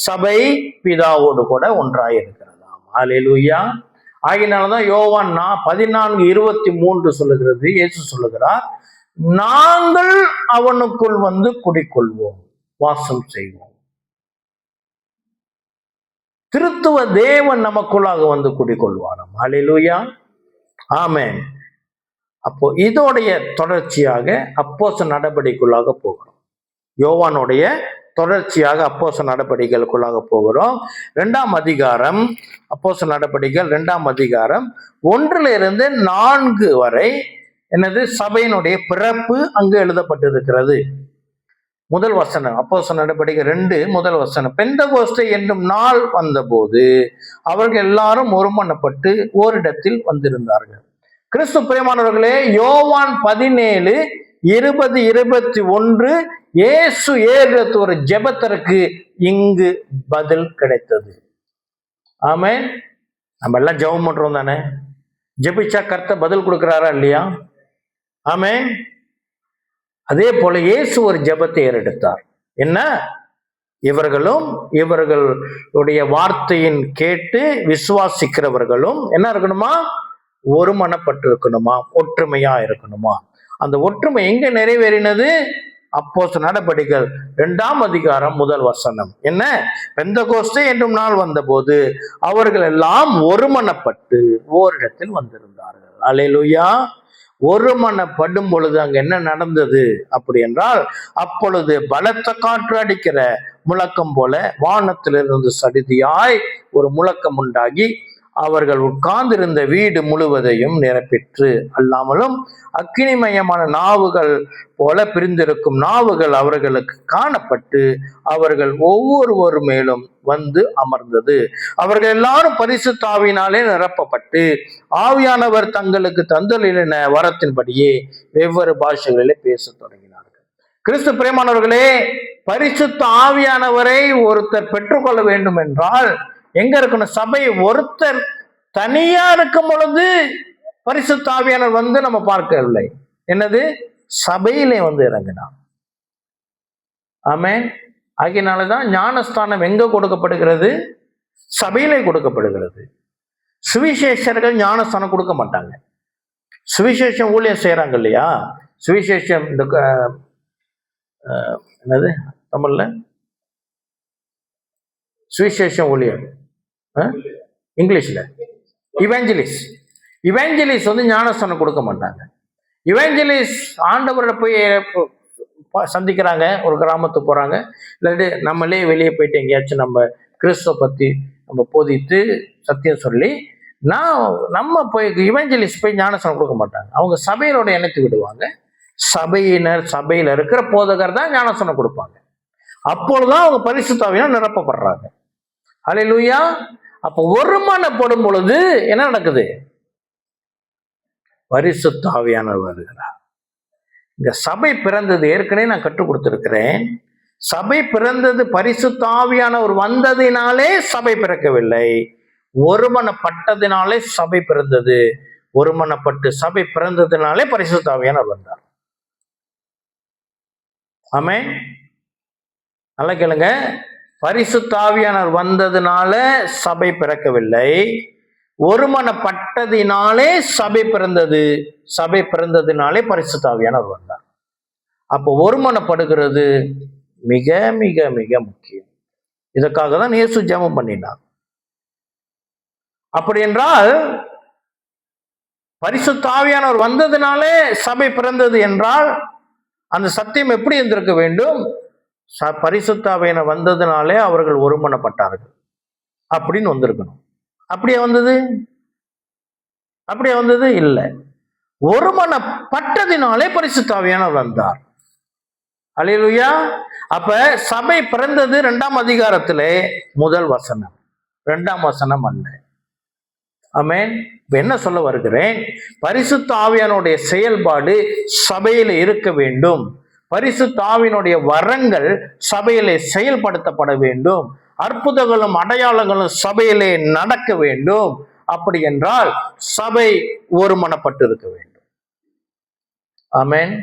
சபை பிதாவோடு கூட ஒன்றாயிருக்கிறதாம். அல்லேலூயா. ஆகினால்தான் யோவான் 14:23 சொல்லுகிறது, இயேசு சொல்லுகிறார், நாங்கள் அவனுக்குள் வந்து குடிக்கொள்வோம், வாசம் செய்வோம். திருத்துவ தேவன் நமக்குள்ளாக வந்து குடிக்கொள்வாராம். அல்லேலூயா. ஆமென். அப்போ இதோடைய தொடர்ச்சியாக அப்போஸ்தலர் நடபடிக்குள்ளாக போகிறோம். யோவானுடைய தொடர்ச்சியாக அப்போஸ்தலர் நடபடிகளுக்குள்ளாக போகிறோம். 2ஆம் அதிகாரம், அப்போஸ்தலர் நடபடிகள் 2ஆம் அதிகாரம் 1-4 வரை என்னது? சபையினுடைய பிறப்பு அங்கு எழுதப்பட்டிருக்கிறது. முதல் வசனம், அப்போஸ்தலர் நடபடிகள் 2 முதல் வசனம். பெந்தகோஸ்தே என்னும் நாள் வந்தபோது அவர்கள் எல்லாரும் ஒருமனப்பட்டு ஓரிடத்தில் வந்திருந்தார்கள். கிறிஸ்து பிரியமானவர்களே, யோவான் 17:20-21 இயேசு ஏறெடுத்த ஒரு ஜெபத்திற்கு இங்கு பதில் கிடைத்தது. ஆமென். நம்ம எல்லாம் ஜெபம் பண்றோம் தானே? ஜெபிச்சா கர்த்தர் பதில் கொடுக்கிறாரா இல்லையா? ஆமென். அதே போல இயேசு ஒரு ஜெபத்தை ஏறெடுத்தார். என்ன? இவர்களுடைய வார்த்தையின் கேட்டு விசுவாசிக்கிறவர்களும் என்ன இருக்கணுமா? ஒருமனப்பட்டு இருக்கணுமா, ஒற்றுமையா இருக்கணுமா. அந்த ஒற்றுமை எங்க நிறைவேறினது? அப்போஸ்தலர் நடபடிகள் 2ஆம் அதிகாரம் முதல் வசனம். என்ன? பெந்தகோஸ்தே என்னும் நாள் வந்தபோது அவர்கள் எல்லாம் ஒருமனப்பட்டு ஓரிடத்தில் வந்திருந்தார்கள். அல்லேலூயா. ஒருமனப்படும் பொழுது அங்க என்ன நடந்தது அப்படி என்றால், அப்பொழுது பலத்த காற்று அடிக்கிற முழக்கம் போல வானத்திலிருந்து சடிதியாய் ஒரு முழக்கம் உண்டாகி அவர்கள் உட்கார்ந்திருந்த வீடு முழுவதையும் நிரப்பிற்று. அல்லாமலும் அக்கினிமயமான நாவுகள் போல பிரிந்திருக்கும் நாவுகள் அவர்களுக்கு காணப்பட்டு அவர்கள் ஒவ்வொருவர் மேலும் வந்து அமர்ந்தது. அவர்கள் எல்லாரும் பரிசுத்த ஆவியினாலே நிரப்பப்பட்டு ஆவியானவர் தங்களுக்கு தந்தளின வரத்தின்படியே வெவ்வேறு பாஷைகளிலே பேசத் தொடங்கினார்கள். கிறிஸ்து பிரியமானவர்களே, பரிசுத்த ஆவியானவரை ஒருத்தர் பெற்றுக்கொள்ள வேண்டும் என்றால் எங்க இருக்கணும்? சபை ஒருத்தர் தனியா இருக்கும் பொழுது பரிசுத்த ஆவியானவர் வந்து நம்ம பார்க்கவில்லை. என்னது? சபையிலே வந்து இறங்கினார். ஆமென். ஆகையினாலதான் ஞானஸ்தானம் எங்க கொடுக்கப்படுகிறது? சபையிலே கொடுக்கப்படுகிறது. சுவிசேஷர்கள் ஞானஸ்தானம் கொடுக்க மாட்டாங்க. சுவிசேஷம் ஊழியம் செய்யறாங்க இல்லையா? சுவிசேஷம் இந்த என்னது தமிழ்ல? சுவிசேஷம் ஊழியம், இங்கிலீஷ்ல இவாஞ்சலிஸ்ட் வந்து ஞானஸ்தானம் கொடுக்க மாட்டாங்க. இவாஞ்சலிஸ்ட் ஆண்டவரை போய் சந்திக்கிறாங்க, ஒரு கிராமத்துக்கு போறாங்க, இல்லாட்டி நம்மளே வெளியே போயிட்டு எங்கேயாச்சும் நம்ம கிறிஸ்துவ பத்தி நம்ம போதித்து சத்தியம் சொல்லி நம்ம போய் இவாஞ்சலிஸ்ட் போய் ஞானஸ்தானம் கொடுக்க மாட்டாங்க. அவங்க சபையிலோட இணைத்து விடுவாங்க. சபையில இருக்கிற போதகர் தான் ஞானஸ்தானம் கொடுப்பாங்க. அப்பொழுதுதான் அவங்க பரிசுத்த ஆவியினால் நிரப்பப்படுறாங்க. அல்லேலூயா. அப்ப ஒருமனப்படும் பொழுது என்ன நடக்குது? பரிசுத்த ஆவியானவர் வருகிறார். இந்த சபை பிறந்தது ஏற்கனவே நான் கற்றுக் கொடுத்திருக்கிறேன். சபை பிறந்தது பரிசுத்த ஆவியானவர் வந்ததினாலே சபை பிறக்கவில்லை, ஒருமனப்பட்டதினாலே சபை பிறந்தது. ஒருமனப்பட்டு சபை பிறந்ததினாலே பரிசுத்த ஆவியானவர் வந்தார். ஆமென். நல்லா கேளுங்க. பரிசுத்த ஆவியானவர் வந்ததினால சபை பிறக்கவில்லை, ஒருமனப்பட்டதினாலே சபை பிறந்தது. சபை பிறந்ததினாலே பரிசுத்த ஆவியானவர் வந்தார். அப்போ ஒருமனப்படுகிறது மிக மிக மிக முக்கியம். இதற்காக தான் இயேசு ஜெபம் பண்ணினார். அப்படி என்றால் பரிசுத்த ஆவியானவர் வந்ததினாலே சபை பிறந்தது என்றால் அந்த சத்தியம் எப்படி இருந்திருக்க வேண்டும்? பரிசுத்த ஆவியானவர் வந்ததினாலே அவர்கள் ஒருமனப்பட்டார்கள் அப்படின்னு வந்திருக்கணும். அப்படியே வந்தது இல்லை. ஒருமனப்பட்டதினாலே பரிசுத்த ஆவியானவர் வந்தார். அல்லேலூயா. அப்ப சபை பிறந்தது 2ஆம் அதிகாரத்திலே முதல் வசனம், 2ஆம் வசனம் அல்ல. ஆமென். இப்ப என்ன சொல்ல வருகிறேன்? பரிசுத்த ஆவியானுடைய செயல்பாடு சபையில இருக்க வேண்டும். பரிசுத்த ஆவியினுடைய வரங்கள் சபையிலே செயல்படுத்தப்பட வேண்டும். அற்புதங்களும் அடையாளங்களும் சபையிலே நடக்க வேண்டும். அப்படி என்றால் சபை ஒருமனப்பட்டு இருக்க வேண்டும். ஆமென்,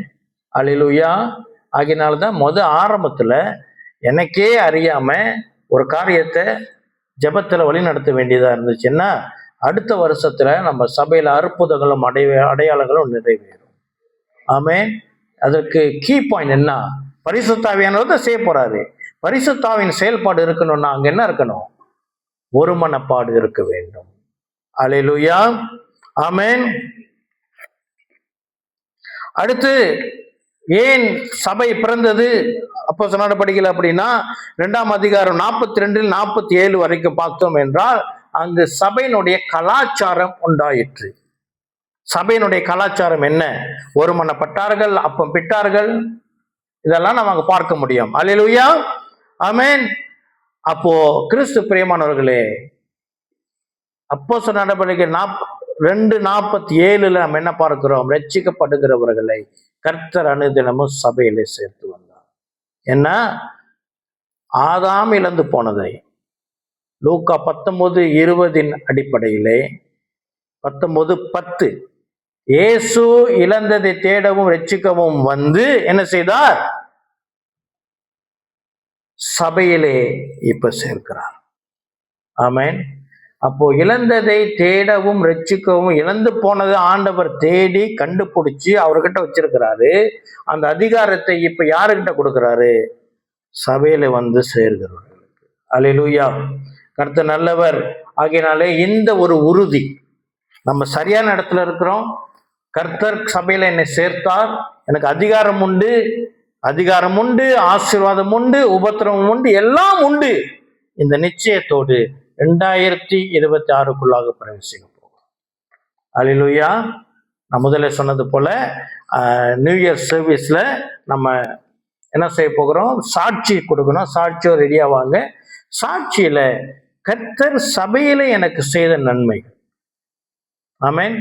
அல்லேலூயா. ஆகினால்தான் ஆரம்பத்துல எனக்கே அறியாம ஒரு காரியத்தை ஜெபத்துல வழி நடத்த வேண்டியதா இருந்துச்சுன்னா அடுத்த வருஷத்துல நம்ம சபையில அற்புதங்களும் அடையாளங்களும் நிறைவேறும். ஆமென். அதற்கு கீ பாயிண்ட் என்ன? பரிசுத்த ஆவியானவர் தான் செய்ய போறாரு. பரிசுத்த ஆவியின் செயல்பாடு இருக்கணும்னா அங்க என்ன இருக்கணும்? ஒரு மனப்பாடு இருக்க வேண்டும். அல்லேலூயா, ஆமென். அடுத்து ஏன் சபை பிறந்தது அப்போஸ்தலர் நடபடிகள் அப்படின்னா 2ஆம் அதிகாரம் 42 47 வரைக்கும் பார்த்தோம் என்றால் அங்கு சபையினுடைய கலாச்சாரம் உண்டாயிற்று. சபையினுடைய கலாச்சாரம் என்ன? ஒருமனப்பட்டார்கள், அப்பம் பிட்டார்கள், இதெல்லாம் நம்ம அங்க பார்க்க முடியும். அல்லேலூயா, ஆமென். அப்போ கிறிஸ்து பிரியமானவர்களே, அப்போஸ்தலர் நடபடிகள் 2:47 நம்ம என்ன பார்க்கிறோம்? ரட்சிக்கப்படுகிறவர்களை கர்த்தர் அனுதினமும் சபையிலே சேர்த்து வந்தார். என்ன? ஆதாம் இழந்து போனதை லூக்கா 19:20 அடிப்படையிலே 19:10 இயேசு இழந்ததை தேடவும் ரட்சிக்கவும் வந்து என்ன செய்தார்? சபையிலே இப்ப சேர்க்கிறார். ஆமென். அப்போ இழந்ததை தேடவும் ரட்சிக்கவும், இழந்து போனது ஆண்டவர் தேடி கண்டுபிடிச்சு அவர்கிட்ட வச்சிருக்கிறாரு. அந்த அதிகாரத்தை இப்ப யாருக்கிட்ட கொடுக்கிறாரு? சபையில வந்து சேர்கிறவர்களுக்கு. அல்லேலூயா, கர்த்தர் நல்லவர். ஆகையினாலே இந்த ஒரு உறுதி, நம்ம சரியான இடத்துல இருக்கிறோம். கர்த்தர் சபையில என்னை சேர்த்தார், எனக்கு அதிகாரம் உண்டு, ஆசீர்வாதம் உண்டு, உபத்திரவம் உண்டு, எல்லாம் உண்டு. இந்த நிச்சயத்தோடு 2026க்குள்ளாக பிரவேசிக்க போகிறோம். அல்லேலூயா. நான் முதல்ல சொன்னது போல நியூ இயர் சர்வீஸ்ல நம்ம என்ன செய்ய போகிறோம்? சாட்சி கொடுக்கணும். சாட்சியோ ரெடியாவாங்க. சாட்சியில கர்த்தர் சபையில எனக்கு செய்த நன்மைகள், ஆமென்.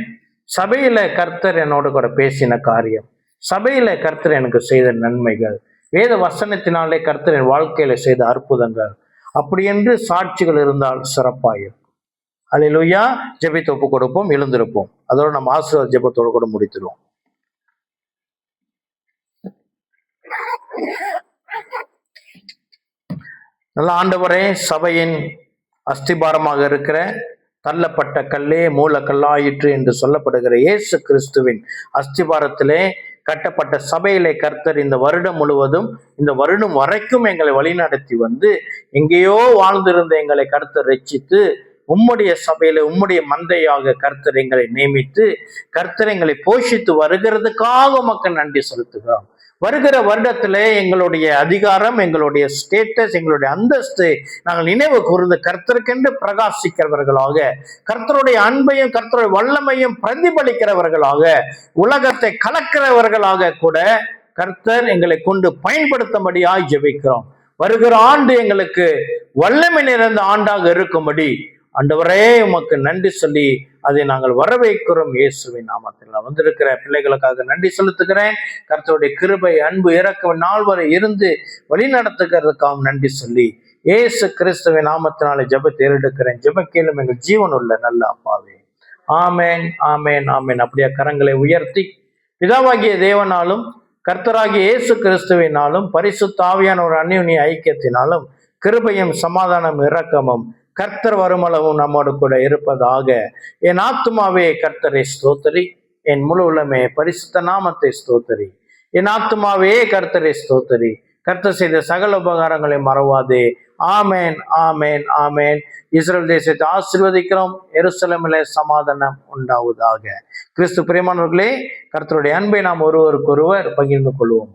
சபையில கர்த்தர் என்னோட கூட பேசின காரியம், சபையில கர்த்தர் எனக்கு செய்த நன்மைகள், வேத வசனத்தினாலே கர்த்தர் என் வாழ்க்கையில செய்த அற்புதங்கள், அப்படி என்று சாட்சிகள் இருந்தால் சிறப்பாயிருக்கும். அல்லேலூயா. ஜெபத்தை ஒப்பு கொடுப்போம், எழுந்திருப்போம். அதோட நம்ம ஆசீர்வாத ஜெபத்தோடு கூட முடித்துடுவோம். நல்ல ஆண்டவரே, சபையின் அஸ்திபாரமாக இருக்கிற தள்ளப்பட்ட கல்லே மூல கல்லாயிற்று என்று சொல்லப்படுகிற இயேசு கிறிஸ்துவின் அஸ்திபாரத்திலே கட்டப்பட்ட சபையிலே கர்த்தர் இந்த வருடம் முழுவதும், இந்த வருடம் வரைக்கும் எங்களை வழிநடத்தி வந்து எங்கேயோ வாழ்ந்திருந்த எங்களை கர்த்தர் ரட்சித்து உம்முடைய சபையில உம்முடைய மந்தையாக கர்த்தர் எங்களை நியமித்து கர்த்தர் எங்களை போஷித்து வருகிறதுக்காக உமக்கு நன்றி செலுத்துகிறோம். வருகிற வருடத்துல எங்களுடைய அதிகாரம், எங்களுடைய ஸ்டேட்டஸ், எங்களுடைய அந்தஸ்து நாங்கள் நினைவு கூர்ந்து கர்த்தருக்கென்று பிரகாசிக்கிறவர்களாக, கர்த்தருடைய அன்பையும் கர்த்தருடைய வல்லமையும் பிரதிபலிக்கிறவர்களாக, உலகத்தை கலக்கிறவர்களாக கூட கர்த்தர் எங்களை கொண்டு பயன்படுத்தும்படியாய் ஜெபிக்கிறோம். வருகிற ஆண்டு எங்களுக்கு வல்லமை நிறைந்த ஆண்டாக இருக்கும்படி ஆண்டவரே உமக்கு நன்றி சொல்லி அதை நாங்கள் வரவேற்கிறோம். இயேசுவின் நாமத்தில் நான் வந்திருக்கிற பிள்ளைகளுக்காக நன்றி செலுத்துகிறேன். கர்த்தருடைய கிருபை, அன்பு, இரக்கம் நாள் வரை இருந்து வழி நடத்துகிறதுக்காக நன்றி சொல்லி இயேசு கிறிஸ்துவின் நாமத்தினாலே ஜெபத்தை ஏறெடுக்கிறேன். ஜெபக்கேளும் எங்கள் ஜீவன் உள்ள நல்ல அப்பாவே. ஆமேன், ஆமேன், ஆமேன். அப்படியே கரங்களை உயர்த்தி பிதாவாகிய தேவனாலும் கர்த்தராகிய இயேசு கிறிஸ்துவினாலும் பரிசுத்த ஆவியான ஒரு அந்யோன்ய ஐக்கியத்தினாலும் கிருபையும் சமாதானம் இரக்கமும் கர்த்தர் வருமளவும் நம்மோடு கூட இருப்பதாக. என் ஆத்துமாவே கர்த்தரை ஸ்தோத்திரி, என் முழு உள்ளமே பரிசுத்த நாமத்தை ஸ்தோத்திரி. என் ஆத்துமாவே கர்த்தரை ஸ்தோத்திரி, கர்த்தர் செய்த சகல உபகாரங்களை மறவாதே. ஆமேன், ஆமேன், ஆமேன். இஸ்ரேல் தேசத்தை ஆசீர்வதிக்கிறோம். எருசலேமிலே சமாதானம் உண்டாவதாக. கிறிஸ்து பிரியமானவர்களே, கர்த்தருடைய அன்பை நாம் ஒருவருக்கொருவர் பகிர்ந்து கொள்வோம்.